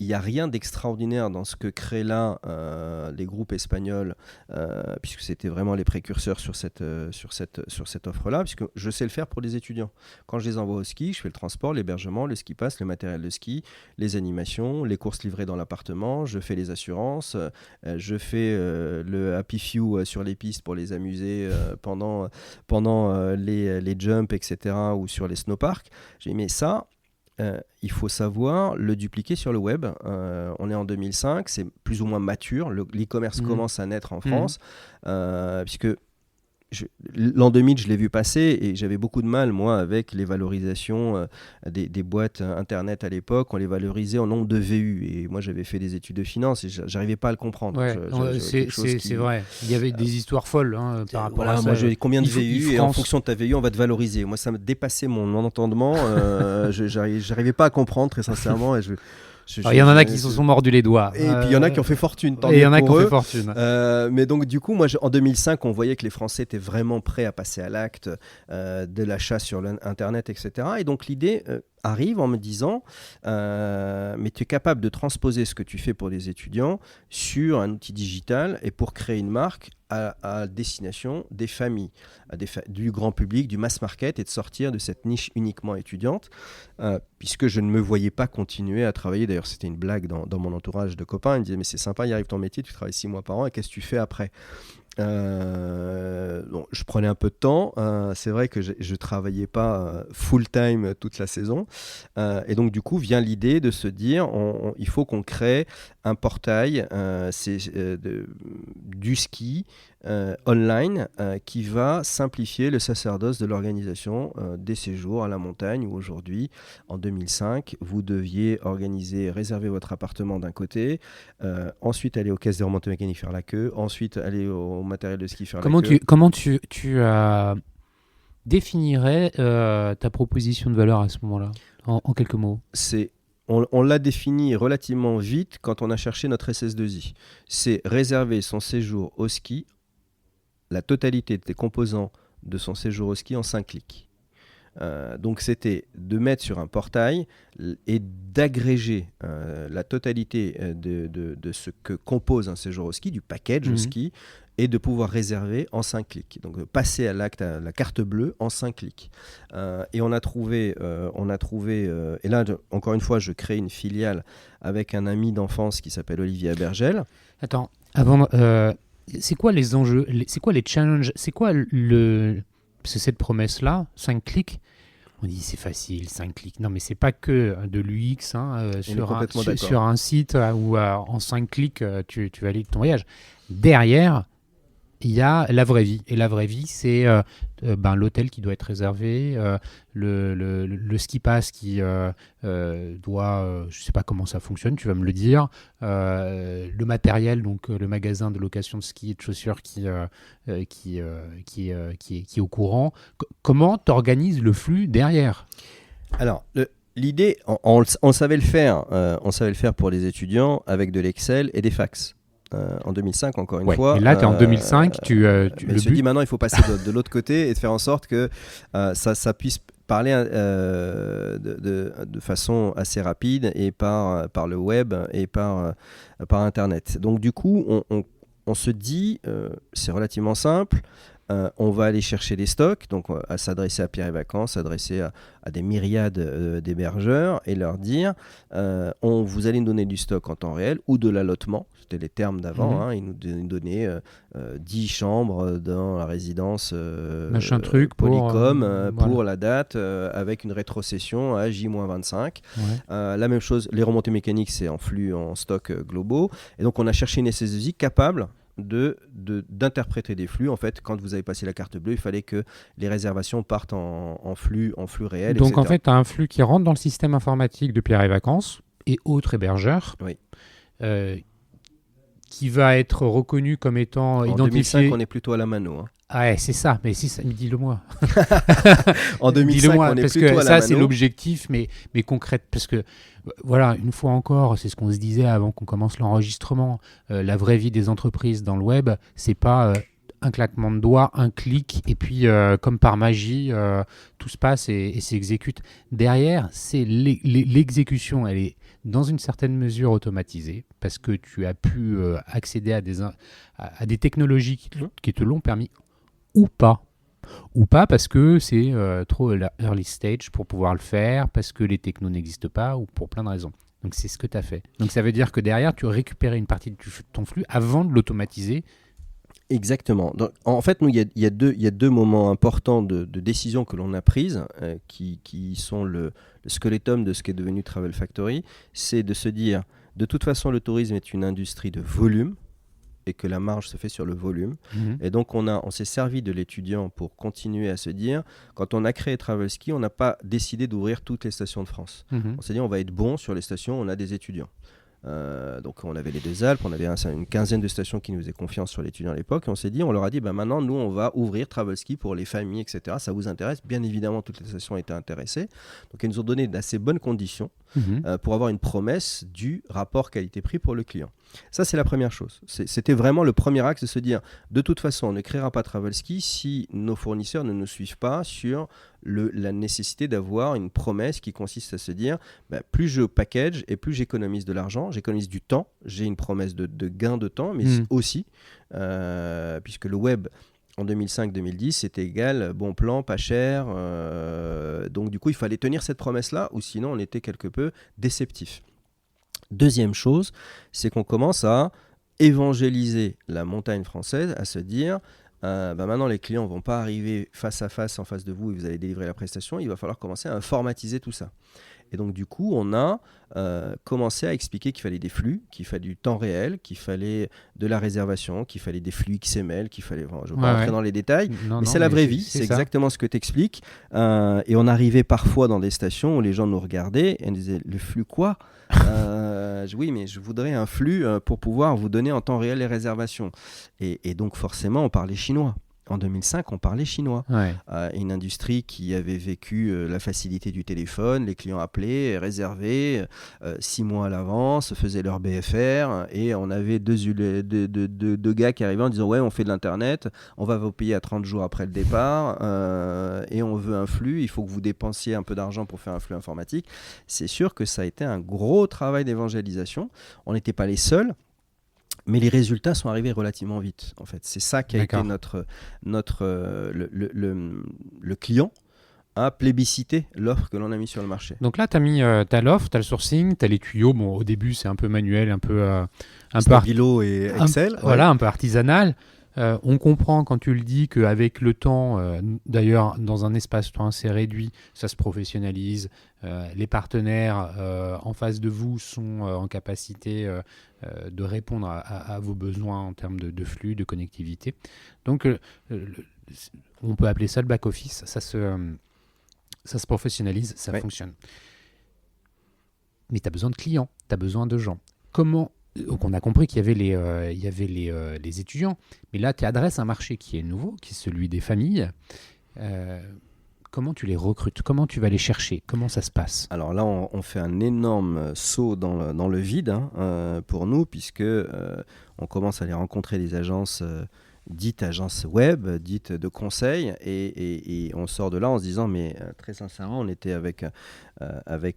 il n'y a rien d'extraordinaire dans ce que créent là les groupes espagnols, puisque c'était vraiment les précurseurs sur cette offre-là, puisque je sais le faire pour les étudiants. Quand je les envoie au ski, je fais le transport, l'hébergement, le ski pass, le matériel de ski, les animations, les courses livrées dans l'appartement, je fais les assurances, je fais le happy few sur les pistes pour les amuser pendant les jumps, etc., ou sur les snowparks. J'ai dit, mais ça... il faut savoir le dupliquer sur le web. On est en 2005, c'est plus ou moins mature. L'e-commerce commence à naître en France, puisque l'an 2000, je l'ai vu passer, et j'avais beaucoup de mal, moi, avec les valorisations des boîtes Internet à l'époque. On les valorisait en nombre de VU. Et moi, j'avais fait des études de finance et j'arrivais pas à le comprendre. Ouais, c'est vrai. Il y avait des histoires folles par rapport à ça. Moi, j'ai combien de VU, et en fonction de ta VU, on va te valoriser. Moi, ça me dépassait mon entendement. J'arrivais pas à comprendre, très sincèrement. Et il y en a qui se sont mordus les doigts. Et puis il y en a qui ont fait fortune. Et il y en a qui ont fait fortune. Mais donc du coup, moi, en 2005, on voyait que les Français étaient vraiment prêts à passer à l'acte de l'achat sur Internet, etc. Et donc l'idée arrive en me disant mais tu es capable de transposer ce que tu fais pour les étudiants sur un outil digital, et pour créer une marque à destination des familles, du grand public, du mass market, et de sortir de cette niche uniquement étudiante, puisque je ne me voyais pas continuer à travailler. D'ailleurs, c'était une blague dans mon entourage de copains. Ils me disaient mais c'est sympa, il arrive ton métier, tu travailles 6 mois par an, et qu'est-ce que tu fais après? Je prenais un peu de temps. C'est vrai que je travaillais pas full-time toute la saison. Et donc, du coup, vient l'idée de se dire il faut qu'on crée un portail du ski online qui va simplifier le sacerdoce de l'organisation des séjours à la montagne, où aujourd'hui, en 2005, vous deviez réserver votre appartement d'un côté, ensuite aller aux caisses de remontée mécanique faire la queue, ensuite aller au matériel de ski faire la queue. Comment tu as définirais ta proposition de valeur à ce moment-là, en quelques mots? On l'a défini relativement vite quand on a cherché notre SS2I. C'est réserver son séjour au ski, la totalité des composants de son séjour au ski en 5 clics. Donc c'était de mettre sur un portail et d'agréger la totalité de ce que compose un séjour au ski, du package au ski, et de pouvoir réserver en 5 clics. Donc passer à l'acte, à la carte bleue en 5 clics. Et on a trouvé et là encore une fois je crée une filiale avec un ami d'enfance qui s'appelle Olivier Abergel. Attends, avant, c'est quoi les enjeux, c'est quoi les challenges, c'est quoi c'est cette promesse-là, 5 clics? On dit c'est facile, 5 clics. Non, mais c'est pas que de l'UX sur un site où en 5 clics, tu valides ton voyage. Derrière, il y a la vraie vie. Et la vraie vie, c'est l'hôtel qui doit être réservé, le ski pass qui doit... je ne sais pas comment ça fonctionne, tu vas me le dire. Le matériel, donc le magasin de location de ski et de chaussures qui est au courant. Comment tu organises le flux derrière? Alors, l'idée, on savait le faire. On savait le faire pour les étudiants avec de l'Excel et des fax. En 2005, encore une fois. Et là, tu es en 2005. Mais je me dis maintenant, il faut passer de l'autre côté et de faire en sorte que ça puisse parler de façon assez rapide et par le web et par Internet. Donc, du coup, on se dit, c'est relativement simple. On va aller chercher les stocks, donc à s'adresser à Pierre et Vacances, s'adresser à des myriades d'hébergeurs et leur dire vous allez nous donner du stock en temps réel ou de l'allotement, c'était les termes d'avant, ils nous donnaient 10 chambres dans la résidence machin truc Polycom pour la date avec une rétrocession à J-25. Ouais. La même chose, les remontées mécaniques, c'est en flux, en stock globaux. Et donc on a cherché une SS2I capable d'interpréter des flux. En fait, quand vous avez passé la carte bleue, il fallait que les réservations partent en flux réel. Donc etc. en fait, tu as un flux qui rentre dans le système informatique de Pierre et Vacances et autres hébergeurs, oui. Qui va être reconnu comme étant identifié. En 2005, on est plutôt à la mano. Hein. Ah ouais, c'est ça, mais si ça, dis-le-moi. En 2005, on est parce plutôt que à la ça, mano. c'est l'objectif, mais concrète. Parce que, voilà, une fois encore, c'est ce qu'on se disait avant qu'on commence l'enregistrement. La vraie vie des entreprises dans le web, c'est pas un claquement de doigts, un clic, et puis comme par magie, tout se passe et s'exécute. Derrière, c'est l'exécution, elle est dans une certaine mesure automatisée, parce que tu as pu accéder à des technologies qui te l'ont permis, ou pas. Ou pas parce que c'est trop early stage pour pouvoir le faire, parce que les technos n'existent pas, ou pour plein de raisons. Donc c'est ce que tu as fait. Donc ça veut dire que derrière, tu as récupéré une partie de ton flux avant de l'automatiser. Exactement. Donc, en fait, nous, il y a deux moments importants de décision que l'on a prises, qui sont le squelettum de ce qui est devenu Travel Factory. C'est de se dire, de toute façon, le tourisme est une industrie de volume et que la marge se fait sur le volume. Et donc, on s'est servi de l'étudiant pour continuer à se dire, quand on a créé Travel Ski, on n'a pas décidé d'ouvrir toutes les stations de France. On s'est dit, on va être bon sur les stations où on a des étudiants. Donc on avait les deux Alpes, on avait une quinzaine de stations qui nous faisaient confiance sur l'étudiant à l'époque, et on leur a dit maintenant nous on va ouvrir Travel Ski pour les familles, etc. Ça vous intéresse? Bien évidemment, toutes les stations étaient intéressées, donc ils nous ont donné d'assez bonnes conditions pour avoir une promesse du rapport qualité-prix pour le client. Ça, c'est la première chose. C'était vraiment le premier axe de se dire, de toute façon, on ne créera pas Travel Ski si nos fournisseurs ne nous suivent pas sur la nécessité d'avoir une promesse qui consiste à se dire, plus je package et plus j'économise de l'argent, j'économise du temps, j'ai une promesse de gain de temps, mais aussi, puisque le web, en 2005-2010, c'était égal, bon plan, pas cher. Donc du coup, il fallait tenir cette promesse-là, ou sinon on était quelque peu déceptif. Deuxième chose, c'est qu'on commence à évangéliser la montagne française, à se dire, maintenant les clients ne vont pas arriver face à face en face de vous et vous allez délivrer la prestation, il va falloir commencer à informatiser tout ça. Et donc du coup, on a commencé à expliquer qu'il fallait des flux, qu'il fallait du temps réel, qu'il fallait de la réservation, qu'il fallait des flux XML, qu'il fallait... je ne vais pas rentrer dans les détails, mais c'est la vraie vie, c'est exactement ce que tu expliques. Et on arrivait parfois dans des stations où les gens nous regardaient et nous disaient, le flux quoi? Oui, mais je voudrais un flux pour pouvoir vous donner en temps réel les réservations. Et donc forcément, on parlait chinois. en 2005, on parlait chinois. Ouais. Une industrie qui avait vécu la facilité du téléphone, les clients appelaient, réservaient 6 mois à l'avance, faisaient leur BFR, et on avait deux gars qui arrivaient en disant ouais, on fait de l'internet, on va vous payer à 30 jours après le départ, et on veut un flux, il faut que vous dépensiez un peu d'argent pour faire un flux informatique. C'est sûr que ça a été un gros travail d'évangélisation. On n'était pas les seuls. Mais les résultats sont arrivés relativement vite, en fait. C'est ça qui a été le client a plébiscité l'offre que l'on a mis sur le marché. Donc là, tu as l'offre, tu as le sourcing, tu as les tuyaux. Bon, au début, c'est un peu manuel, un peu Stabilo et Excel. Voilà, un peu artisanal. On comprend quand tu le dis qu'avec le temps, d'ailleurs dans un espace-temps assez réduit, ça se professionnalise. Les partenaires en face de vous sont en capacité de répondre à vos besoins en termes de flux, de connectivité. Donc on peut appeler ça le back-office. Ça se professionnalise, ça fonctionne. Mais tu as besoin de clients, tu as besoin de gens. Donc on a compris qu'il y avait les étudiants, mais là tu adresses un marché qui est nouveau, qui est celui des familles. Comment tu les recrutes? Comment tu vas les chercher? Comment ça se passe? Alors là, on fait un énorme saut dans le vide pour nous, puisque on commence à aller rencontrer des agences dites agences web, dites de conseil, et on sort de là en se disant, mais très sincèrement, on était avec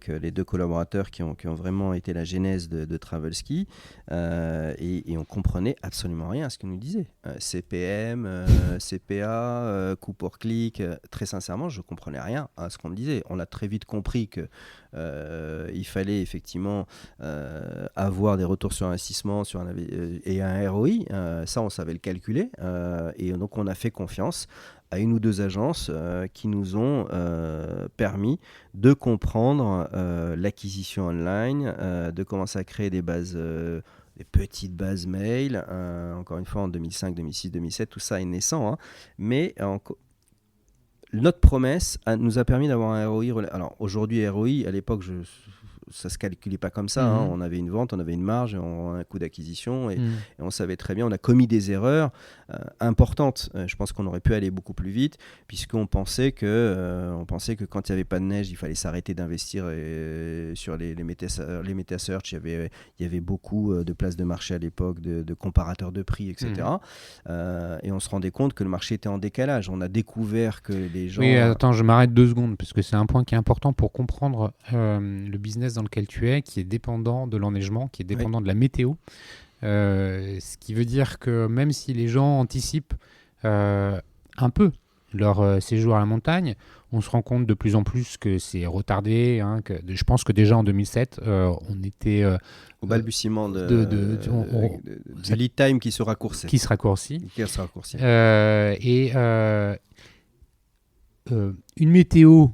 les deux collaborateurs qui ont vraiment été la genèse de Travelski, et on comprenait absolument rien à ce qu'ils nous disaient. CPM, CPA, coût pour clic, très sincèrement, je ne comprenais rien à ce qu'on me disait. On a très vite compris que il fallait effectivement avoir des retours sur investissement et un ROI, ça on savait le calculer, et donc on a fait confiance à une ou deux agences qui nous ont permis de comprendre l'acquisition online, de commencer à créer des bases, des petites bases mail, encore une fois en 2005, 2006, 2007, tout ça est naissant, mais notre promesse nous a permis d'avoir un ROI. Alors aujourd'hui, ROI, à l'époque, ça ne se calculait pas comme ça. On avait une vente, on avait une marge, un coût d'acquisition, et on savait très bien. On a commis des erreurs importantes. Je pense qu'on aurait pu aller beaucoup plus vite, puisqu'on pensait que quand il n'y avait pas de neige, il fallait s'arrêter d'investir sur les meta search. Il y avait beaucoup de places de marché à l'époque, de comparateurs de prix, etc. Et on se rendait compte que le marché était en décalage. On a découvert que les gens... Oui, attends, je m'arrête 2 secondes, parce que c'est un point qui est important pour comprendre le business dans lequel tu es, qui est dépendant de l'enneigement, qui est dépendant de la météo. Ce qui veut dire que même si les gens anticipent un peu leur séjour à la montagne, on se rend compte de plus en plus que c'est retardé. Je pense que déjà en 2007, on était... au balbutiement du lead time qui se raccourcit. Une météo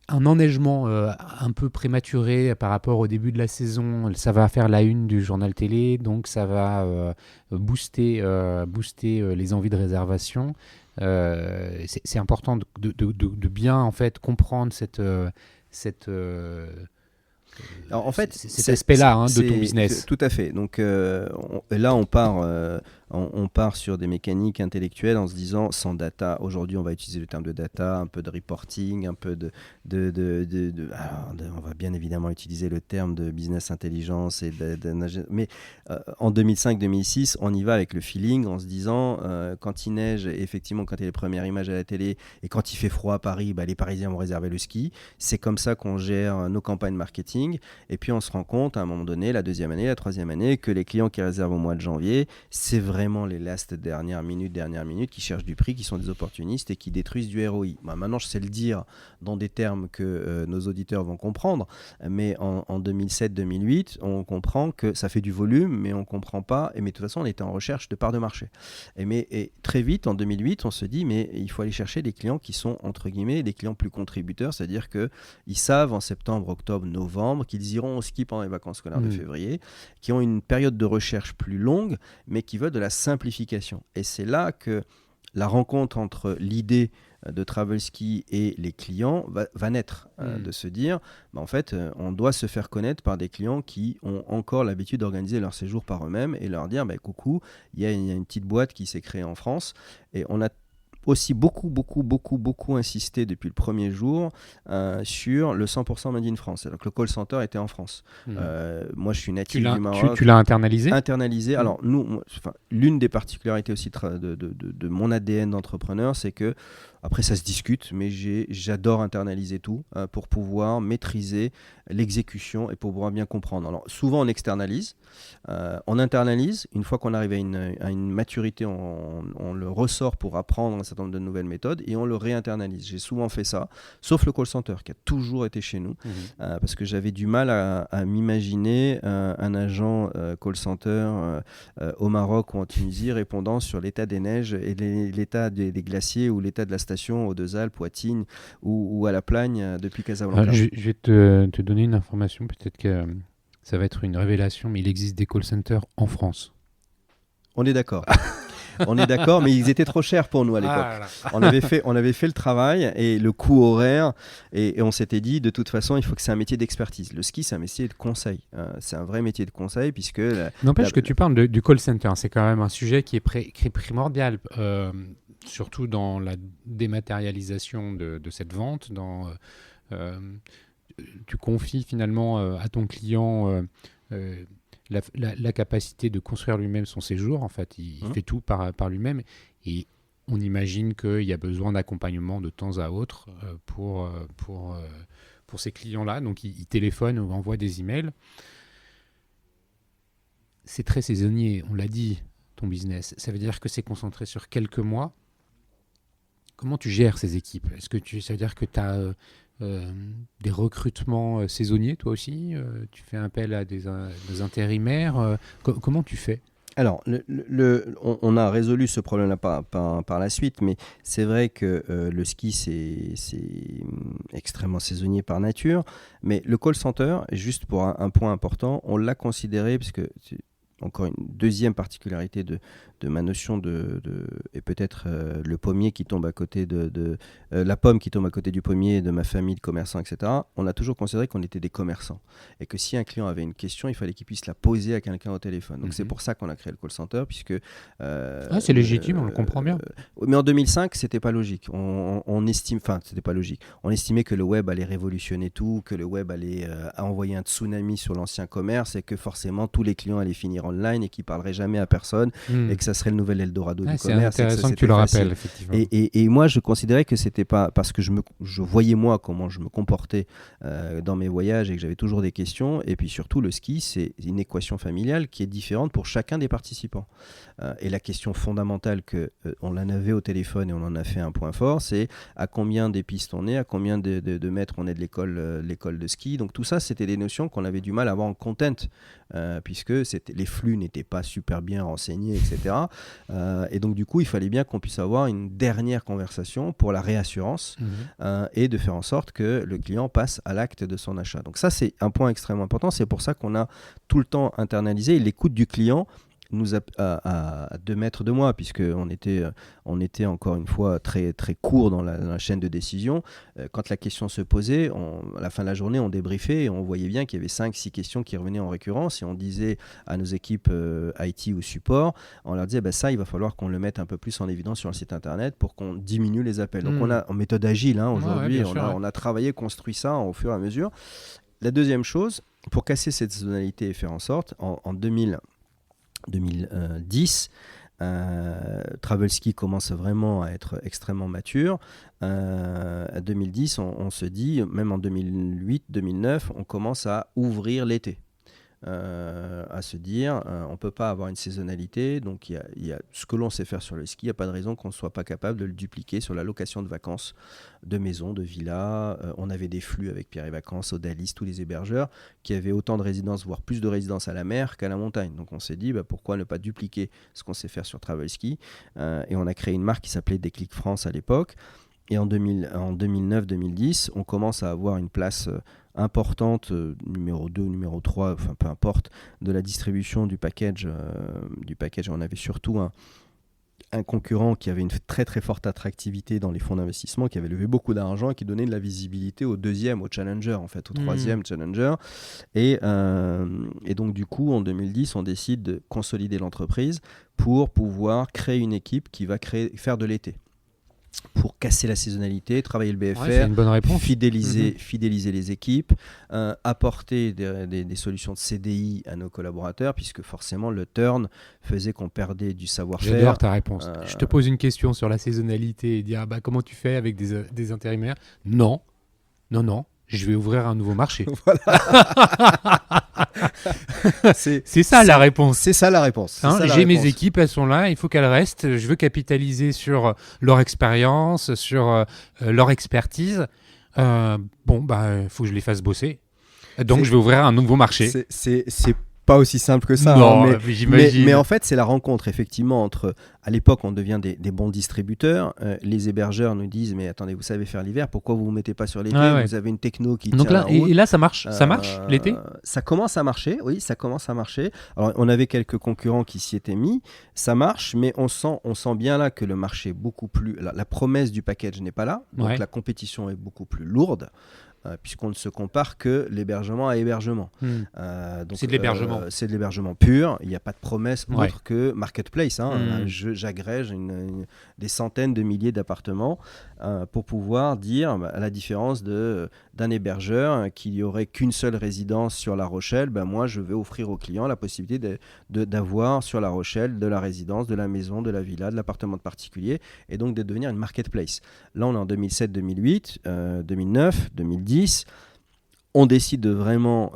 un enneigement un peu prématuré par rapport au début de la saison, ça va faire la une du journal télé, donc ça va booster les envies de réservation. C'est important de bien en fait comprendre alors, en fait, cet aspect-là de ton business. Tout à fait. Donc là, on part sur des mécaniques intellectuelles en se disant, sans data, aujourd'hui on va utiliser le terme de data, un peu de reporting, un peu on va bien évidemment utiliser le terme de business intelligence, mais en 2005-2006, on y va avec le feeling, en se disant, quand il neige, effectivement, quand il y a les premières images à la télé, et quand il fait froid à Paris, les Parisiens vont réserver le ski. C'est comme ça qu'on gère nos campagnes marketing, et puis on se rend compte à un moment donné, la deuxième année, la troisième année, que les clients qui réservent au mois de janvier, c'est vraiment les last dernière minute, qui cherchent du prix, qui sont des opportunistes et qui détruisent du ROI. Maintenant, je sais le dire dans des termes que nos auditeurs vont comprendre, mais en 2007-2008, on comprend que ça fait du volume, mais on ne comprend pas, mais de toute façon, on était en recherche de parts de marché. Et très vite, en 2008, on se dit, mais il faut aller chercher des clients qui sont, entre guillemets, des clients plus contributeurs, c'est-à-dire qu'ils savent en septembre, octobre, novembre, qu'ils iront au ski pendant les vacances scolaires de février, qui ont une période de recherche plus longue, mais qui veulent de la simplification. Et c'est là que la rencontre entre l'idée de Travelski et les clients va naître, de se dire, en fait, on doit se faire connaître par des clients qui ont encore l'habitude d'organiser leur séjour par eux-mêmes et leur dire, coucou, il y a une petite boîte qui s'est créée en France et on a aussi beaucoup insisté depuis le premier jour sur le 100% Made in France. Alors que le call center était en France. Moi, je suis natif du Maroc. Tu l'as internalisé ? Internalisé. Alors, l'une des particularités aussi de mon ADN d'entrepreneur, c'est que, après ça se discute, mais j'adore internaliser tout pour pouvoir maîtriser l'exécution et pour pouvoir bien comprendre. Alors, souvent, on externalise. On internalise. Une fois qu'on arrive à une maturité, on le ressort pour apprendre un certain nombre de nouvelles méthodes et on le réinternalise. J'ai souvent fait ça, sauf le call center qui a toujours été chez nous, parce que j'avais du mal à m'imaginer un agent call center au Maroc ou en Tunisie répondant sur l'état des neiges et l'état des glaciers ou l'état de la station aux Deux Alpes, Poitine ou à la Plagne depuis Casablanca. Je vais te donner une information, peut-être que ça va être une révélation, mais il existe des call centers en France. On est d'accord. On est d'accord, mais ils étaient trop chers pour nous à l'époque. On avait fait le travail et le coût horaire et on s'était dit de toute façon il faut que c'est un métier d'expertise. Le ski c'est un métier de conseil. C'est un vrai métier de conseil puisque... N'empêche que tu parles du call center, c'est quand même un sujet qui est primordial, surtout dans la dématérialisation de cette vente. Tu confies finalement à ton client... La capacité de construire lui-même son séjour, en fait, il fait tout par lui-même et on imagine qu'il y a besoin d'accompagnement de temps à autre pour ces clients-là. Donc, il téléphone ou envoie des emails. C'est très saisonnier, on l'a dit, ton business. Ça veut dire que c'est concentré sur quelques mois. Comment tu gères ces équipes ? Ça veut dire que tu as... des recrutements saisonniers, toi aussi tu fais appel à des intérimaires comment tu fais ? Alors, on a résolu ce problème-là par la suite, mais c'est vrai que le ski, c'est extrêmement saisonnier par nature, mais le call center, juste pour un point important, on l'a considéré, parce que encore une deuxième particularité de ma notion et peut-être le pommier qui tombe à côté la pomme qui tombe à côté du pommier de ma famille de commerçants, etc. On a toujours considéré qu'on était des commerçants et que si un client avait une question, il fallait qu'il puisse la poser à quelqu'un au téléphone. Donc c'est pour ça qu'on a créé le call center, puisque c'est légitime, on le comprend bien. Mais en 2005, c'était pas logique. C'était pas logique. On estimait que le web allait révolutionner tout, que le web allait envoyer un tsunami sur l'ancien commerce et que forcément tous les clients allaient finir online et qu'ils parleraient jamais à personne et que ça serait le nouvel Eldorado du commerce. C'est intéressant que tu le rappelles, effectivement. Et moi, je considérais que c'était pas parce que je voyais moi comment je me comportais dans mes voyages et que j'avais toujours des questions. Et puis surtout, le ski, c'est une équation familiale qui est différente pour chacun des participants. Et la question fondamentale on en avait au téléphone et on en a fait un point fort, c'est à combien des pistes on est, à combien de mètres on est de l'école de ski. Donc tout ça, c'était des notions qu'on avait du mal à avoir en content, puisque les flux n'étaient pas super bien renseignés, etc. Et donc du coup, il fallait bien qu'on puisse avoir une dernière conversation pour la réassurance et de faire en sorte que le client passe à l'acte de son achat. Donc ça, c'est un point extrêmement important. C'est pour ça qu'on a tout le temps internalisé l'écoute du client nous à 2 mètres de moi, puisqu'on était encore une fois très, très court dans la chaîne de décision. Quand la question se posait, à la fin de la journée, on débriefait et on voyait bien qu'il y avait 5-6 questions qui revenaient en récurrence et on disait à nos équipes IT ou support, on leur disait ça, il va falloir qu'on le mette un peu plus en évidence sur le site internet pour qu'on diminue les appels. Donc on a en méthode agile aujourd'hui, on a travaillé, construit ça au fur et à mesure. La deuxième chose, pour casser cette saisonnalité et faire en sorte, en 2010, Travelski commence vraiment à être extrêmement mature. En 2010, on se dit, même en 2008-2009, on commence à ouvrir l'été. À se dire on ne peut pas avoir une saisonnalité, donc il y a ce que l'on sait faire sur le ski, il n'y a pas de raison qu'on ne soit pas capable de le dupliquer sur la location de vacances, de maisons, de villas. On avait des flux avec Pierre et Vacances, Odalis, tous les hébergeurs qui avaient autant de résidences, voire plus de résidences à la mer qu'à la montagne. Donc on s'est dit pourquoi ne pas dupliquer ce qu'on sait faire sur Travelski, et on a créé une marque qui s'appelait Déclic France à l'époque. Et en 2009-2010, on commence à avoir une place importante, numéro 2, numéro 3, enfin peu importe, de la distribution du package. On avait surtout un concurrent qui avait une très très forte attractivité dans les fonds d'investissement, qui avait levé beaucoup d'argent et qui donnait de la visibilité au deuxième, au challenger en fait, au troisième challenger. Et donc du coup, en 2010, on décide de consolider l'entreprise pour pouvoir créer une équipe qui va faire de l'été. Pour casser la saisonnalité, travailler le BFR, c'est une bonne réponse. fidéliser les équipes, apporter des solutions de CDI à nos collaborateurs, puisque forcément le turn faisait qu'on perdait du savoir-faire. J'adore ta réponse. Je te pose une question sur la saisonnalité et dire comment tu fais avec des intérimaires. Non, je vais ouvrir un nouveau marché. Voilà. c'est ça la réponse. C'est ça la réponse. J'ai mes équipes, elles sont là, il faut qu'elles restent. Je veux capitaliser sur leur expérience, sur leur expertise. Il faut que je les fasse bosser. Donc je vais ouvrir un nouveau marché. C'est pas aussi simple que ça. Non, j'imagine. Mais en fait, c'est la rencontre effectivement entre. À l'époque, on devient des bons distributeurs. Les hébergeurs nous disent mais attendez, vous savez faire l'hiver, pourquoi vous vous mettez pas sur l'été? Vous avez une techno qui donc tient là, la route. Et là, ça marche. Ça marche l'été. Ça commence à marcher. Oui, ça commence à marcher. Alors, on avait quelques concurrents qui s'y étaient mis. Ça marche, mais on sent bien là que le marché est beaucoup plus. La promesse du package n'est pas là. Donc la compétition est beaucoup plus lourde. Puisqu'on ne se compare que l'hébergement à hébergement. Donc, c'est de l'hébergement. C'est de l'hébergement pur. Il n'y a pas de promesse autre que marketplace. J'agrège des centaines de milliers d'appartements pour pouvoir dire, à la différence d'un hébergeur qui n'aurait qu'une seule résidence sur La Rochelle, moi je vais offrir aux clients la possibilité d'avoir sur La Rochelle de la résidence, de la maison, de la villa, de l'appartement de particulier, et donc de devenir une marketplace. Là on est en 2007, 2008, 2009, 2010. On décide de vraiment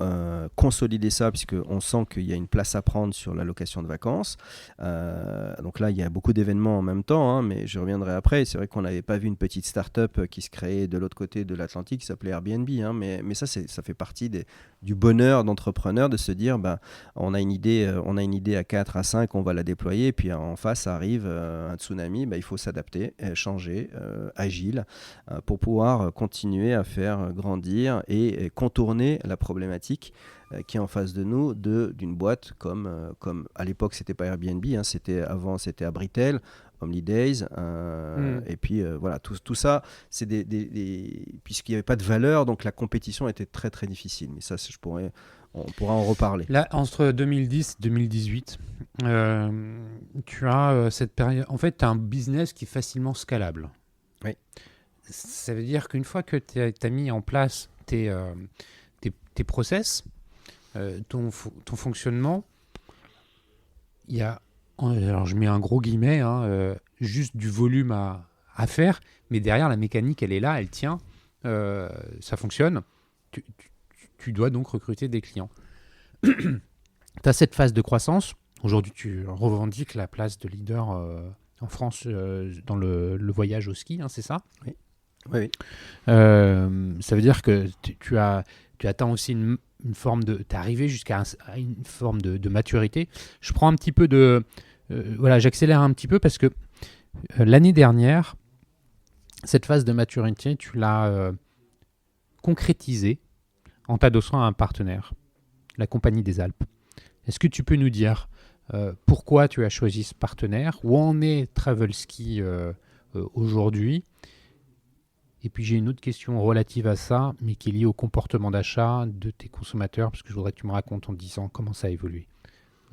consolider ça, puisqu'on sent qu'il y a une place à prendre sur la location de vacances. Donc là, il y a beaucoup d'événements en même temps, mais je reviendrai après. C'est vrai qu'on n'avait pas vu une petite start-up qui se créait de l'autre côté de l'Atlantique, qui s'appelait Airbnb. Mais ça fait partie du bonheur d'entrepreneur de se dire, on a une idée à 4, à 5, on va la déployer. Et puis en face arrive un tsunami, il faut s'adapter, changer, agile, pour pouvoir continuer à faire grandir et contourner la problématique qui est en face de nous d'une boîte comme à l'époque c'était pas Airbnb, c'était Abritel, Holidays, et puis voilà, tout ça c'est puisqu'il n'y avait pas de valeur, donc la compétition était très très difficile, mais ça on pourra en reparler. Là, entre 2010 et 2018, tu as cette période, en fait tu as un business qui est facilement scalable. Oui. Ça veut dire qu'une fois que tu as mis en place tes process, ton fonctionnement, il y a, alors je mets un gros guillemet, juste du volume à faire, mais derrière la mécanique elle est là, elle tient, ça fonctionne, tu dois donc recruter des clients. Tu as cette phase de croissance, aujourd'hui tu revendiques la place de leader en France dans le voyage au ski, c'est ça? Oui. Oui. Ça veut dire que tu atteins aussi une forme de... Tu es arrivé jusqu'à une forme de maturité. Je prends un petit peu j'accélère un petit peu parce que l'année dernière, cette phase de maturité, tu l'as concrétisée en t'adossant à un partenaire, la Compagnie des Alpes. Est-ce que tu peux nous dire pourquoi tu as choisi ce partenaire? Où en est Travelski aujourd'hui? Et puis j'ai une autre question relative à ça, mais qui est liée au comportement d'achat de tes consommateurs, parce que je voudrais que tu me racontes en 10 ans comment ça a évolué.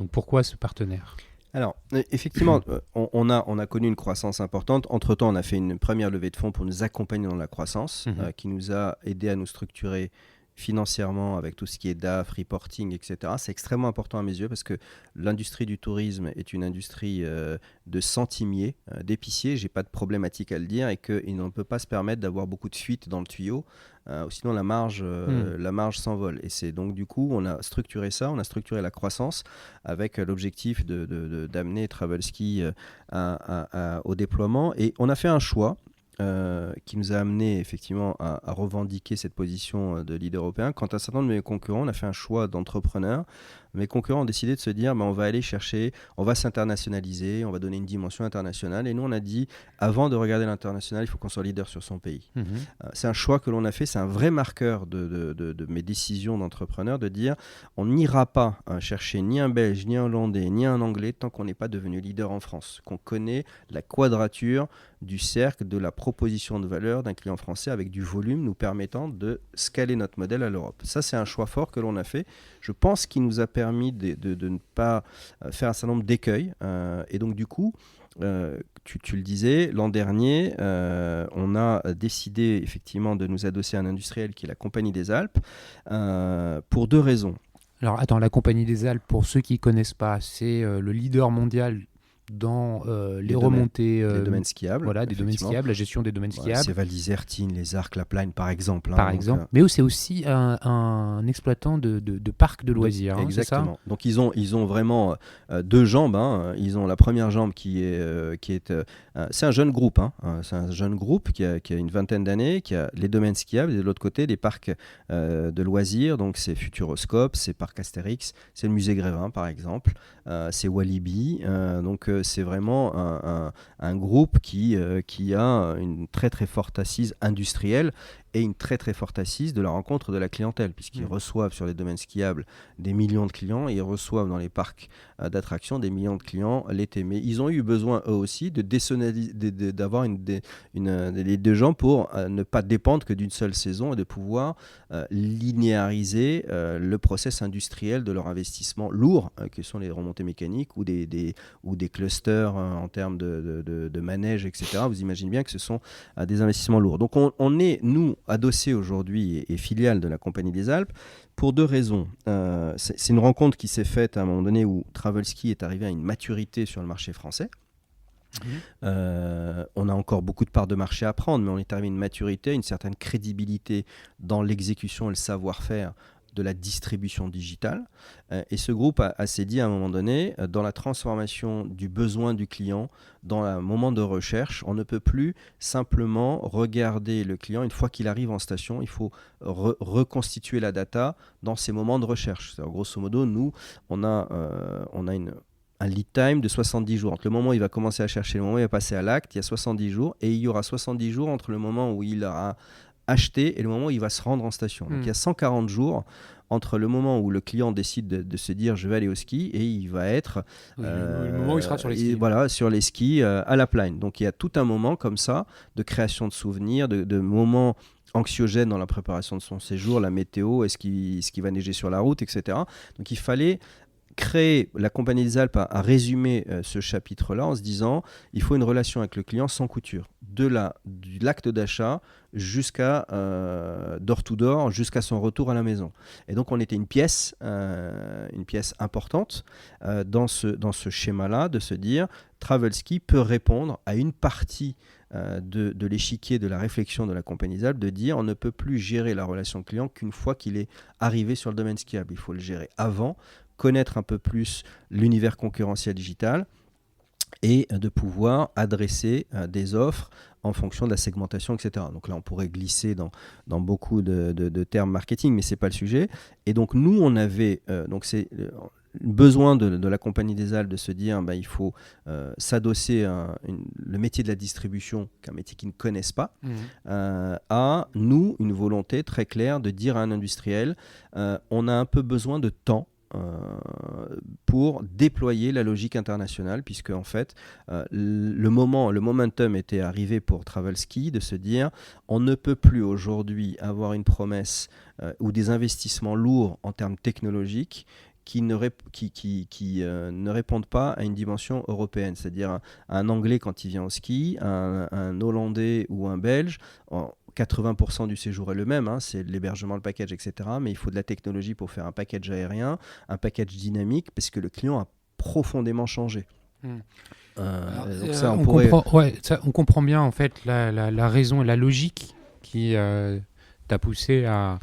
Donc pourquoi ce partenaire? Alors, effectivement, on a connu une croissance importante. Entre-temps, on a fait une première levée de fonds pour nous accompagner dans la croissance, qui nous a aidé à nous structurer financièrement avec tout ce qui est DAF, reporting, etc. C'est extrêmement important à mes yeux parce que l'industrie du tourisme est une industrie de centimiers, d'épiciers, j'ai pas de problématique à le dire, et qu'il ne peut pas se permettre d'avoir beaucoup de fuites dans le tuyau, sinon la marge s'envole. Et c'est donc du coup, on a structuré ça, on a structuré la croissance avec l'objectif d'amener Travelski au déploiement, et on a fait un choix qui nous a amené effectivement à revendiquer cette position de leader européen. Quand un certain nombre de mes concurrents, on a fait un choix d'entrepreneur. Mes concurrents ont décidé de se dire on va aller chercher, on va s'internationaliser, on va donner une dimension internationale. Et nous, on a dit avant de regarder l'international, il faut qu'on soit leader sur son pays. C'est un choix que l'on a fait, c'est un vrai marqueur de mes décisions d'entrepreneur de dire on n'ira pas chercher ni un Belge, ni un Hollandais, ni un Anglais tant qu'on n'est pas devenu leader en France, qu'on connaît la quadrature du cercle de la proposition de valeur d'un client français avec du volume nous permettant de scaler notre modèle à l'Europe. Ça, c'est un choix fort que l'on a fait. Je pense qu'il nous a permis de ne pas faire un certain nombre d'écueils. Et donc, du coup, tu le disais, l'an dernier, on a décidé effectivement de nous adosser à un industriel qui est la Compagnie des Alpes pour 2 raisons. Alors, attends, la Compagnie des Alpes, pour ceux qui ne connaissent pas, c'est le leader mondial dans les remontées des domaines skiables, voilà, des domaines skiables, la gestion des domaines skiables. C'est Val d'Isertine, les Arcs, la Plagne par exemple. Par exemple. Mais c'est aussi un exploitant de parcs de loisirs. Exactement. C'est ça. Donc ils ont vraiment 2 jambes. Ils ont la première jambe qui est c'est un jeune groupe. C'est un jeune groupe qui a une vingtaine d'années, qui a les domaines skiables et de l'autre côté des parcs de loisirs. Donc c'est Futuroscope, c'est Parc Astérix, c'est le musée Grévin par exemple, c'est Walibi. Donc c'est vraiment un groupe qui a une très très forte assise industrielle et une très très forte assise de la rencontre de la clientèle, puisqu'ils reçoivent sur les domaines skiables des millions de clients et ils reçoivent dans les parcs d'attractions des millions de clients l'été. Mais ils ont eu besoin eux aussi d'avoir des 2 gens pour ne pas dépendre que d'une seule saison et de pouvoir linéariser le process industriel de leur investissement lourd, que sont les remontées mécaniques ou des clusters en termes de manège, etc. Vous imaginez bien que ce sont des investissements lourds. Donc on est, nous, adossé aujourd'hui et filiale de la Compagnie des Alpes pour 2 raisons. C'est une rencontre qui s'est faite à un moment donné où Travelski est arrivé à une maturité sur le marché français. On a encore beaucoup de parts de marché à prendre, mais on est arrivé à une maturité, une certaine crédibilité dans l'exécution et le savoir-faire de la distribution digitale. Et ce groupe s'est dit à un moment donné, dans la transformation du besoin du client, dans un moment de recherche, on ne peut plus simplement regarder le client. Une fois qu'il arrive en station, il faut reconstituer la data dans ces moments de recherche. C'est-à-dire, grosso modo, nous, on a un lead time de 70 jours. Entre le moment où il va commencer à chercher, le moment où il va passer à l'acte, il y a 70 jours. Et il y aura 70 jours entre le moment où il aura acheté et le moment où il va se rendre en station. Donc il y a 140 jours entre le moment où le client décide de se dire je vais aller au ski et il va être le moment où il sera sur les skis. Voilà, sur les skis à la Plagne. Donc il y a tout un moment comme ça de création de souvenirs, de moments anxiogènes dans la préparation de son séjour, la météo, est-ce qu'il va neiger sur la route, etc. Donc il fallait créer, la Compagnie des Alpes a résumé ce chapitre-là en se disant il faut une relation avec le client sans couture, de l'acte d'achat jusqu'à door to door, jusqu'à son retour à la maison. Et donc on était une pièce importante dans ce schéma-là, de se dire Travelski peut répondre à une partie de l'échiquier de la réflexion de la Compagnie des Alpes, de dire on ne peut plus gérer la relation client qu'une fois qu'il est arrivé sur le domaine skiable. Il faut le gérer avant, connaître un peu plus l'univers concurrentiel digital et de pouvoir adresser des offres en fonction de la segmentation, etc. Donc là, on pourrait glisser dans beaucoup de termes marketing, mais ce n'est pas le sujet. Et donc, nous, on avait besoin de la Compagnie des Alpes de se dire il faut s'adosser le métier de la distribution, qui est un métier qu'ils ne connaissent pas, à nous, une volonté très claire de dire à un industriel on a un peu besoin de temps pour déployer la logique internationale, puisque en fait le momentum était arrivé pour Travelski de se dire on ne peut plus aujourd'hui avoir une promesse ou des investissements lourds en termes technologiques qui ne répondent pas à une dimension européenne, c'est-à-dire un Anglais quand il vient au ski, un Hollandais ou un Belge, 80% du séjour est le même, c'est l'hébergement, le package, etc. Mais il faut de la technologie pour faire un package aérien, un package dynamique, parce que le client a profondément changé. Donc ça, on comprend bien en fait la raison et la logique qui t'a poussé à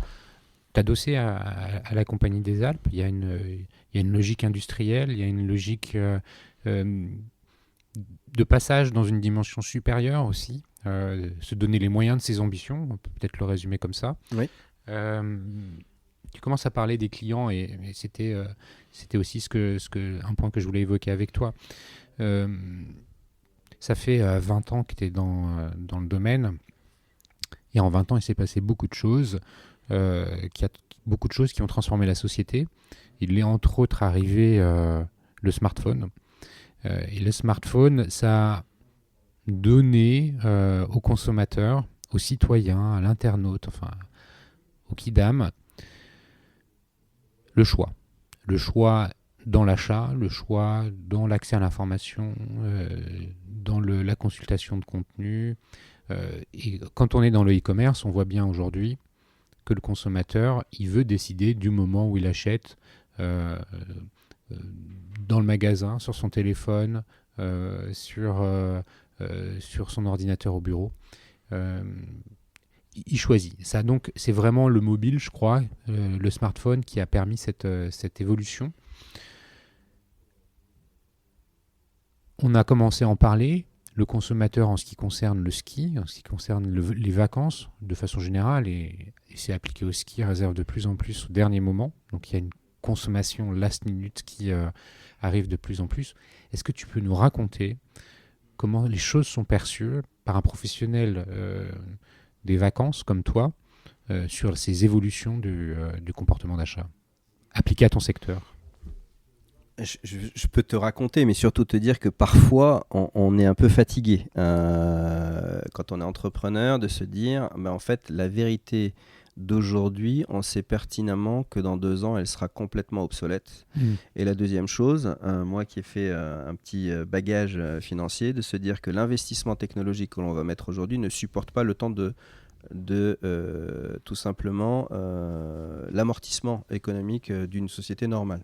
t'adosser à la Compagnie des Alpes. Il y a une logique industrielle, il y a une logique de passage dans une dimension supérieure aussi. se donner les moyens de ses ambitions, on peut peut-être le résumer comme ça. Oui. Tu commences à parler des clients et c'était aussi un point que je voulais évoquer avec toi. Ça fait 20 ans que tu es dans le domaine et en 20 ans il s'est passé beaucoup de choses, beaucoup de choses qui ont transformé la société. Il est entre autres arrivé le smartphone. Et le smartphone, ça a donné aux consommateurs, aux citoyens, à l'internaute, enfin au kidam, le choix. Le choix dans l'achat, le choix dans l'accès à l'information, dans la consultation de contenu. Et quand on est dans le e-commerce, on voit bien aujourd'hui que le consommateur, il veut décider du moment où il achète dans le magasin, sur son téléphone, sur son ordinateur au bureau. Il choisit. Ça, donc, c'est vraiment le mobile, je crois, le smartphone qui a permis cette évolution. On a commencé à en parler. Le consommateur, en ce qui concerne le ski, en ce qui concerne les vacances, de façon générale, et c'est appliqué au ski, réserve de plus en plus au dernier moment. Donc, il y a une consommation last minute qui arrive de plus en plus. Est-ce que tu peux nous raconter comment les choses sont perçues par un professionnel des vacances comme toi sur ces évolutions du comportement d'achat appliquées à ton secteur? Je peux te raconter, mais surtout te dire que parfois, on est un peu fatigué quand on est entrepreneur de se dire, en fait, la vérité d'aujourd'hui, on sait pertinemment que dans 2 ans, elle sera complètement obsolète. Et la deuxième chose, moi qui ai fait un petit bagage financier, de se dire que l'investissement technologique que l'on va mettre aujourd'hui ne supporte pas le temps de tout simplement l'amortissement économique d'une société normale.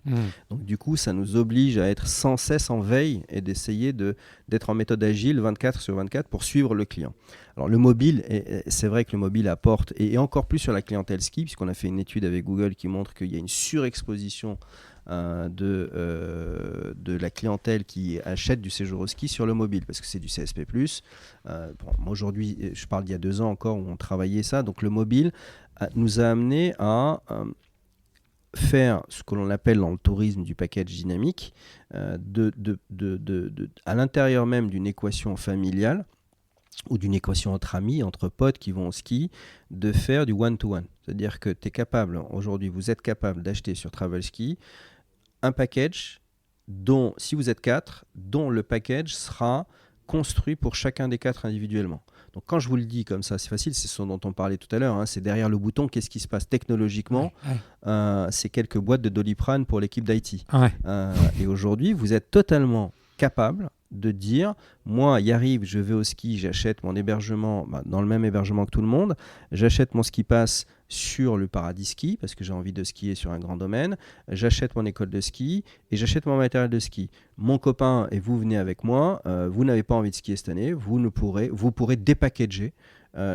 Donc du coup, ça nous oblige à être sans cesse en veille et d'essayer d'être en méthode agile 24/24 pour suivre le client. Alors le mobile, c'est vrai que le mobile apporte, et encore plus sur la clientèle ski, puisqu'on a fait une étude avec Google qui montre qu'il y a une surexposition de la clientèle qui achète du séjour au ski sur le mobile, parce que c'est du CSP+. Moi aujourd'hui, je parle d'il y a 2 ans encore où on travaillait ça, donc le mobile nous a amené à faire ce que l'on appelle dans le tourisme du package dynamique, à l'intérieur même d'une équation familiale ou d'une équation entre amis, entre potes qui vont au ski, de faire du one-to-one. C'est-à-dire que tu es capable, aujourd'hui vous êtes capable d'acheter sur Travelski un package dont, si vous êtes 4, dont le package sera construit pour chacun des 4 individuellement. Donc quand je vous le dis comme ça, c'est facile, c'est ce dont on parlait tout à l'heure, c'est derrière le bouton, qu'est-ce qui se passe technologiquement. C'est quelques boîtes de Doliprane pour l'équipe d'IT. Et aujourd'hui, vous êtes totalement capable de dire, moi, y arrive, je vais au ski, j'achète mon hébergement dans le même hébergement que tout le monde, j'achète mon ski pass sur le Paradis Ski parce que j'ai envie de skier sur un grand domaine, j'achète mon école de ski et j'achète mon matériel de ski. Mon copain et vous venez avec moi, vous n'avez pas envie de skier cette année, vous pourrez dépackager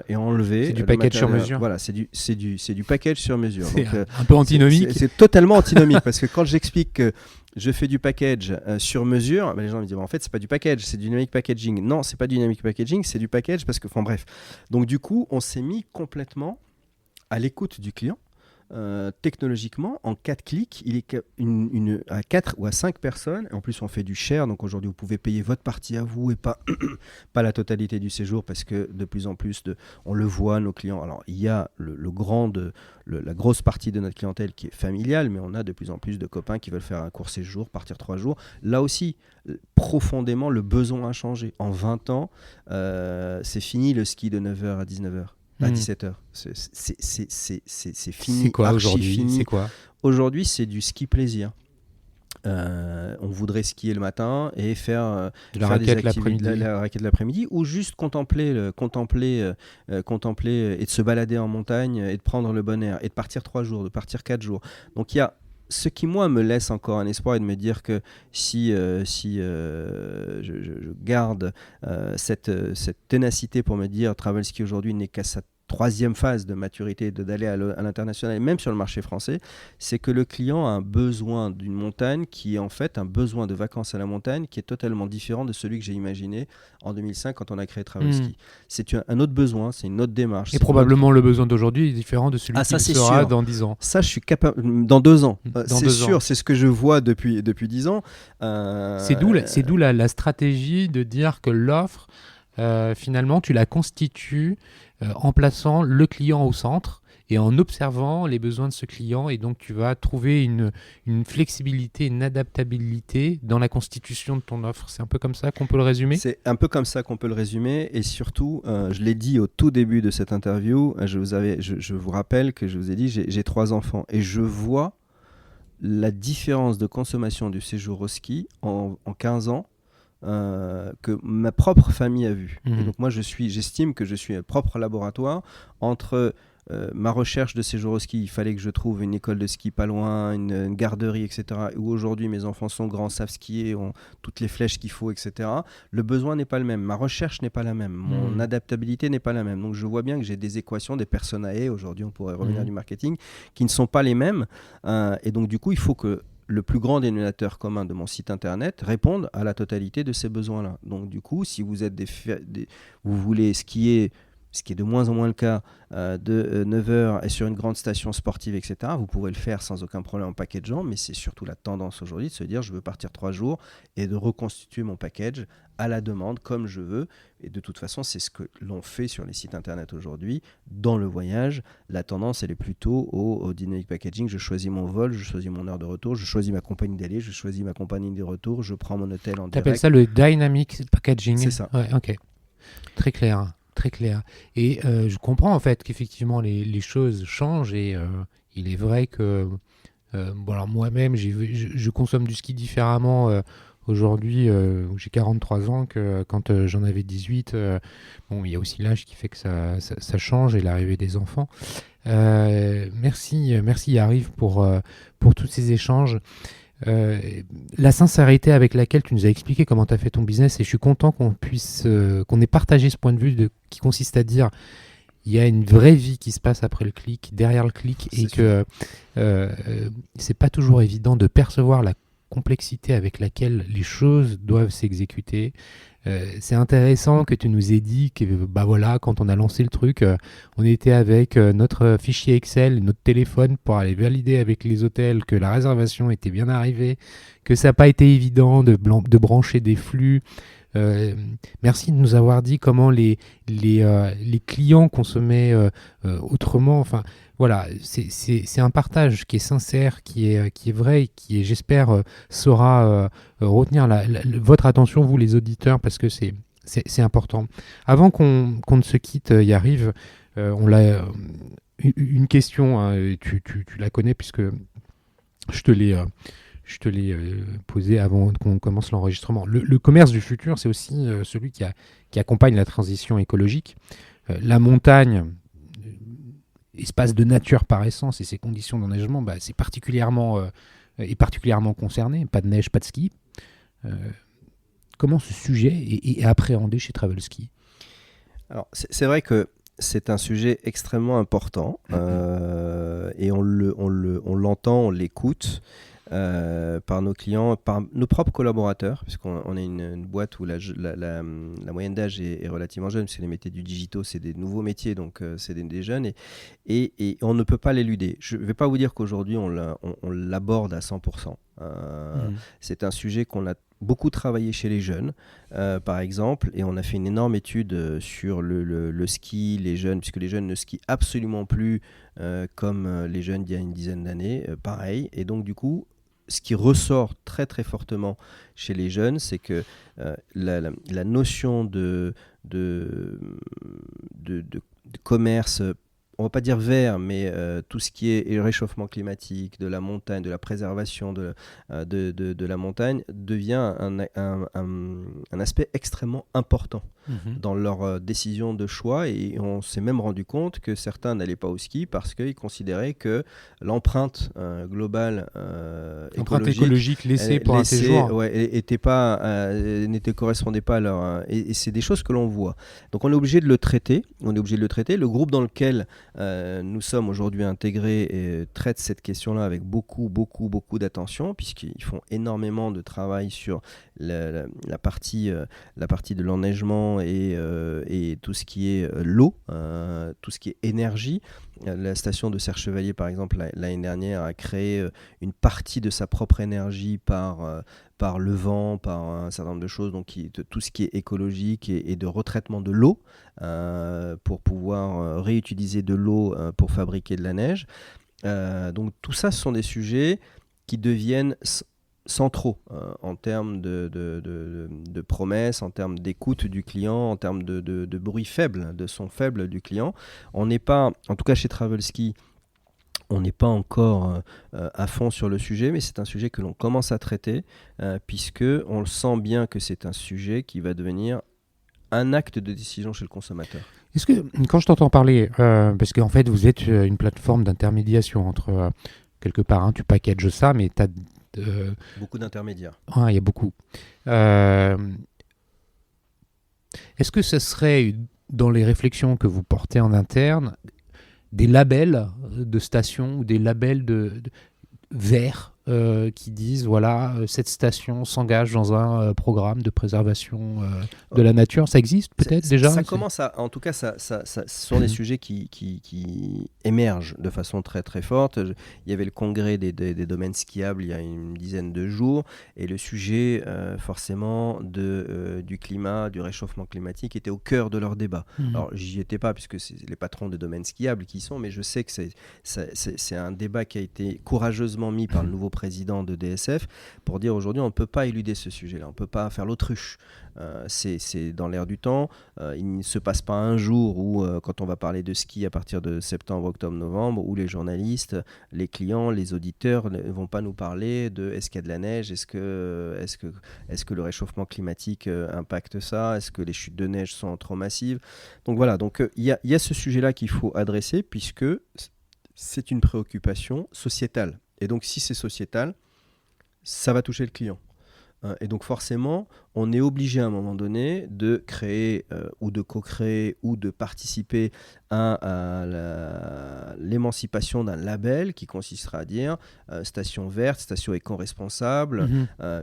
et enlever. C'est du package sur mesure. Voilà, c'est du package sur mesure. C'est donc, un peu antinomique. C'est totalement antinomique parce que quand j'explique que je fais du package sur mesure, les gens me disent en fait c'est pas du package, c'est du dynamic packaging. Non, c'est pas du dynamic packaging, c'est du package parce que, bref. Donc du coup, on s'est mis complètement à l'écoute du client. Technologiquement, en 4 clics, il est à 4 ou à 5 personnes. Et en plus, on fait du share. Donc aujourd'hui, vous pouvez payer votre partie à vous et pas la totalité du séjour parce que de plus en plus, on le voit, nos clients. Alors, il y a la grosse partie de notre clientèle qui est familiale, mais on a de plus en plus de copains qui veulent faire un court séjour, partir 3 jours. Là aussi, profondément, le besoin a changé. En 20 ans, c'est fini le ski de 9h à 19h. À 17h. C'est fini. C'est quoi aujourd'hui ? C'est quoi ? Aujourd'hui, c'est du ski plaisir. On voudrait skier le matin et faire la raquette l'après-midi ou juste contempler et de se balader en montagne et de prendre le bon air et de partir 3 jours, de partir 4 jours. Donc il y a ce qui, moi, me laisse encore un espoir et de me dire que si je garde cette ténacité pour me dire Travelski aujourd'hui n'est qu'à sa troisième phase de maturité, d'aller à l'international et même sur le marché français, c'est que le client a un besoin d'une montagne qui est en fait un besoin de vacances à la montagne qui est totalement différent de celui que j'ai imaginé en 2005 quand on a créé Travel Ski. C'est un autre besoin, c'est une autre démarche. Et probablement le besoin d'aujourd'hui est différent de celui qui sera dans 10 ans. Ça, je suis capable. Dans 2 ans. C'est sûr, ans. c'est ce que je vois depuis 10 ans. C'est d'où la stratégie de dire que l'offre, finalement, tu la constitues en plaçant le client au centre et en observant les besoins de ce client. Et donc, tu vas trouver une flexibilité, une adaptabilité dans la constitution de ton offre. C'est un peu comme ça qu'on peut le résumer ? C'est un peu comme ça qu'on peut le résumer. Et surtout, je l'ai dit au tout début de cette interview, je vous rappelle que je vous ai dit, j'ai 3 enfants. Et je vois la différence de consommation du séjour au ski en 15 ans que ma propre famille a vu. Et donc moi, j'estime que je suis un propre laboratoire entre ma recherche de séjour au ski. Il fallait que je trouve une école de ski pas loin, une garderie, etc. Où aujourd'hui, mes enfants sont grands, savent skier, ont toutes les flèches qu'il faut, etc. Le besoin n'est pas le même. Ma recherche n'est pas la même. Mon adaptabilité n'est pas la même. Donc je vois bien que j'ai des équations, des personae, aujourd'hui on pourrait revenir du marketing, qui ne sont pas les mêmes. Et donc du coup, il faut que le plus grand dénominateur commun de mon site internet réponde à la totalité de ces besoins-là. Donc du coup, si vous êtes vous voulez skier, ce qui est de moins en moins le cas, de 9h et sur une grande station sportive, etc., vous pouvez le faire sans aucun problème en packageant, mais c'est surtout la tendance aujourd'hui de se dire je veux partir 3 jours et de reconstituer mon package à la demande comme je veux. Et de toute façon, c'est ce que l'on fait sur les sites internet aujourd'hui. Dans le voyage, la tendance, elle est plutôt au dynamic packaging. Je choisis mon vol, je choisis mon heure de retour, je choisis ma compagnie d'aller, je choisis ma compagnie de retour, je prends mon hôtel en direct. T'appelles ça le dynamic packaging ? C'est ça. Ouais, ok. Très clair. Très clair. Et je comprends en fait qu'effectivement les choses changent et il est vrai que alors moi-même je consomme du ski différemment aujourd'hui où j'ai 43 ans que quand j'en avais 18. Bon, il y a aussi l'âge qui fait que ça change et l'arrivée des enfants. Merci Yariv pour tous ces échanges. La sincérité avec laquelle tu nous as expliqué comment tu as fait ton business, et je suis content qu'on ait partagé ce point de vue qui consiste à dire il y a une vraie vie qui se passe après le clic, derrière le clic, et que c'est pas toujours évident de percevoir la complexité avec laquelle les choses doivent s'exécuter. C'est intéressant que tu nous aies dit que voilà, quand on a lancé le truc, on était avec notre fichier Excel, notre téléphone pour aller valider avec les hôtels que la réservation était bien arrivée, que ça n'a pas été évident de brancher des flux. Merci de nous avoir dit comment les clients consommaient autrement. Enfin, voilà, c'est un partage qui est sincère, qui est vrai, et qui, j'espère, saura retenir votre attention, vous les auditeurs, parce que c'est important. Avant qu'on ne se quitte, Yariv, on a une question, hein, tu la connais puisque je te l'ai posé avant qu'on commence l'enregistrement. Le commerce du futur, c'est aussi celui qui accompagne la transition écologique. La montagne, espace de nature par essence, et ses conditions d'enneigement, c'est particulièrement concerné. Pas de neige, pas de ski. Comment ce sujet est appréhendé chez Travel Ski ? Alors, c'est vrai que c'est un sujet extrêmement important et on l'entend, on l'écoute par nos clients, par nos propres collaborateurs, puisqu'on est une boîte où la moyenne d'âge est relativement jeune, parce que les métiers du digitaux, c'est des nouveaux métiers, donc c'est des jeunes, et on ne peut pas l'éluder. Je ne vais pas vous dire qu'aujourd'hui on l'aborde à 100%. C'est un sujet qu'on a beaucoup travaillé chez les jeunes, par exemple, et on a fait une énorme étude sur le ski, les jeunes, puisque les jeunes ne skient absolument plus comme les jeunes d'il y a une dizaine d'années, pareil, et donc du coup, ce qui ressort très très fortement chez les jeunes, c'est que la notion de commerce on va pas dire vert, mais tout ce qui est réchauffement climatique, de la montagne, de la préservation de la montagne, devient un aspect extrêmement important dans leur décision de choix. Et on s'est même rendu compte que certains n'allaient pas au ski parce qu'ils considéraient que l'empreinte globale écologique laissée pour un séjour n'était correspondait pas à leur... et c'est des choses que l'on voit. Donc on est obligé de le traiter. Le groupe dans lequel nous sommes aujourd'hui intégrés traite cette question-là avec beaucoup d'attention, puisqu'ils font énormément de travail sur la partie de l'enneigement et tout ce qui est l'eau, tout ce qui est énergie. La station de Serre-Chevalier, par exemple, l'année dernière, a créé une partie de sa propre énergie par le vent, par un certain nombre de choses, donc tout ce qui est écologique et de retraitement de l'eau, pour pouvoir réutiliser de l'eau pour fabriquer de la neige. Donc tout ça, ce sont des sujets qui deviennent centraux en termes de promesses, en termes d'écoute du client, en termes de bruit faible, de son faible du client. On n'est pas, en tout cas chez Travelski, on n'est pas encore à fond sur le sujet, mais c'est un sujet que l'on commence à traiter, puisque on le sent bien que c'est un sujet qui va devenir un acte de décision chez le consommateur. Est-ce que, quand je t'entends parler, parce qu'en fait vous êtes une plateforme d'intermédiation entre, quelque part, tu packages ça, mais tu as... beaucoup d'intermédiaires. Il y a beaucoup. Est-ce que ce serait, dans les réflexions que vous portez en interne, des labels de stations ou des labels de verts qui disent voilà, cette station s'engage dans un programme de préservation de la nature? Ça existe peut-être déjà? Ça commence à, en tout cas, ce sont des sujets qui émergent de façon très très forte. Il y avait le congrès des domaines skiables il y a une dizaine de jours, et le sujet forcément du climat, du réchauffement climatique était au cœur de leur débat. Alors j'y étais pas puisque c'est les patrons des domaines skiables qui y sont, mais je sais que c'est un débat qui a été courageusement mis par le nouveau président de DSF pour dire aujourd'hui on ne peut pas éluder ce sujet-là, on ne peut pas faire l'autruche. C'est dans l'air du temps. Il ne se passe pas un jour où, quand on va parler de ski à partir de septembre, octobre, novembre, où les journalistes, les clients, les auditeurs ne vont pas nous parler de est-ce qu'il y a de la neige, est-ce que le réchauffement climatique impacte ça, est-ce que les chutes de neige sont trop massives. Donc voilà, il y a ce sujet-là qu'il faut adresser puisque c'est une préoccupation sociétale. Et donc si c'est sociétal, ça va toucher le client. Et donc forcément, on est obligé à un moment donné de créer ou de co-créer ou de participer à l'émancipation d'un label qui consistera à dire station verte, station éco-responsable.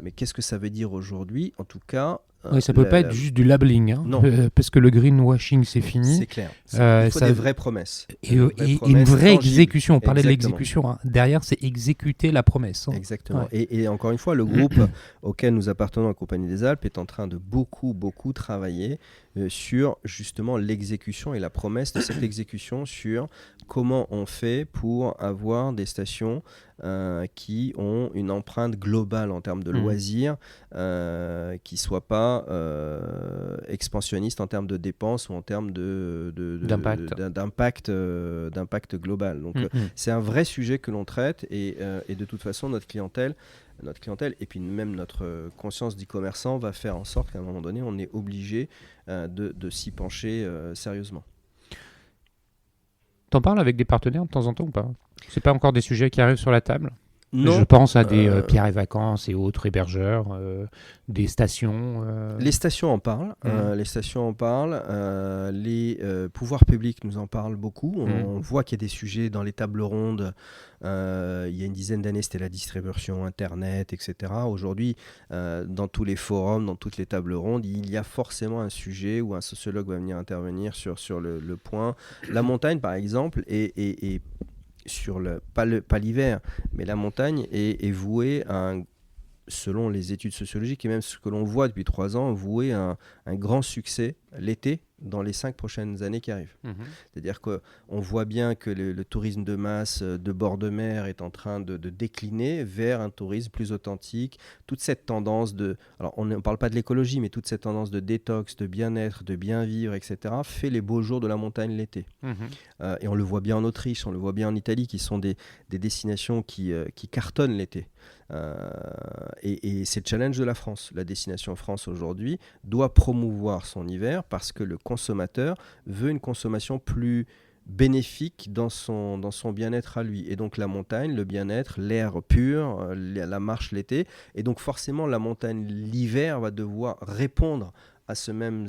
Mais qu'est-ce que ça veut dire aujourd'hui? En tout cas... Oui, ça ne peut pas être juste du labeling, non. Parce que le greenwashing, c'est fini. C'est clair. Il faut des vraies promesses. Et une vraie exécution. On parlait de l'exécution. Derrière, c'est exécuter la promesse. Exactement. Ouais. Et encore une fois, le groupe auquel nous appartenons, la Compagnie des Alpes, est en train de beaucoup travailler sur justement l'exécution et la promesse de cette exécution, sur comment on fait pour avoir des stations qui ont une empreinte globale en termes de loisirs, qui ne soient pas expansionnistes en termes de dépenses ou en termes d'impact global. Donc c'est un vrai sujet que l'on traite, et de toute façon notre clientèle et puis même notre conscience d'e-commerçant va faire en sorte qu'à un moment donné on est obligé de s'y pencher sérieusement. T'en parles avec des partenaires de temps en temps ou pas? C'est pas encore des sujets qui arrivent sur la table? Non. Je pense à des Pierre et Vacances et autres hébergeurs, des stations. Les stations en parlent. Les pouvoirs publics nous en parlent beaucoup. On voit qu'il y a des sujets dans les tables rondes. Il y a une dizaine d'années, c'était la distribution Internet, etc. Aujourd'hui, dans tous les forums, dans toutes les tables rondes, il y a forcément un sujet où un sociologue va venir intervenir sur le point. La montagne, par exemple, est sur pas l'hiver, mais la montagne est vouée selon les études sociologiques et même ce que l'on voit depuis 3 ans, vouée à un grand succès l'été dans les 5 prochaines années qui arrivent. C'est-à-dire qu'on voit bien que le tourisme de masse de bord de mer est en train de décliner vers un tourisme plus authentique. Toute cette tendance alors on ne parle pas de l'écologie, mais toute cette tendance de détox, de bien-être, de bien vivre, etc., fait les beaux jours de la montagne l'été. Et on le voit bien en Autriche, on le voit bien en Italie, qui sont des destinations qui cartonnent l'été. Et c'est le challenge de la France. La destination France aujourd'hui doit promouvoir son hiver parce que le consommateur veut une consommation plus bénéfique dans son bien-être à lui. Et donc la montagne, le bien-être, l'air pur, la marche l'été. Et donc forcément la montagne l'hiver va devoir répondre à ces mêmes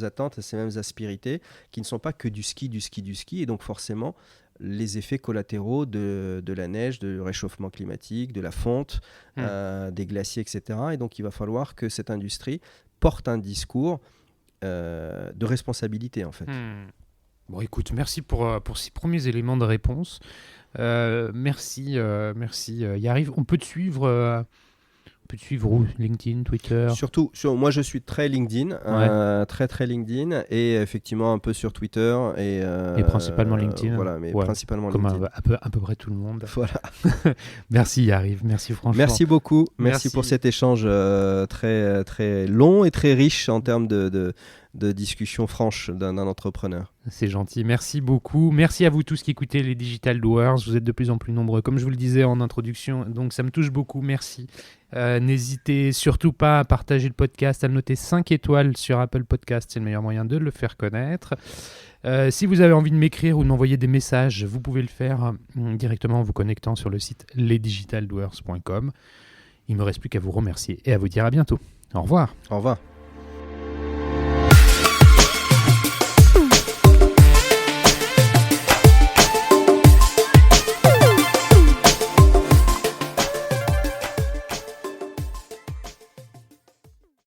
attentes, à ces mêmes aspérités qui ne sont pas que du ski. Et donc forcément les effets collatéraux de la neige, du réchauffement climatique, de la fonte, des glaciers, etc. Et donc il va falloir que cette industrie porte un discours de responsabilité en fait. Bon, écoute, merci pour ces premiers éléments de réponse. Merci, Yariv. On peut te suivre où ? LinkedIn, Twitter ? Surtout, moi je suis très LinkedIn, très LinkedIn, et effectivement un peu sur Twitter. Et principalement LinkedIn. Voilà, mais principalement comme LinkedIn. À peu près tout le monde. Voilà. Merci Yariv, merci franchement. Merci beaucoup, merci pour cet échange très, très long et très riche en termes de discussion franche d'un entrepreneur. C'est gentil, merci beaucoup. Merci à vous tous qui écoutez les Digital Doers. Vous êtes de plus en plus nombreux, comme je vous le disais en introduction, donc ça me touche beaucoup, merci. N'hésitez surtout pas à partager le podcast, à le noter 5 étoiles sur Apple Podcast, c'est le meilleur moyen de le faire connaître. Si vous avez envie de m'écrire ou de m'envoyer des messages, vous pouvez le faire directement en vous connectant sur le site lesdigitaldoers.com. Il ne me reste plus qu'à vous remercier et à vous dire à bientôt. Au revoir. Au revoir.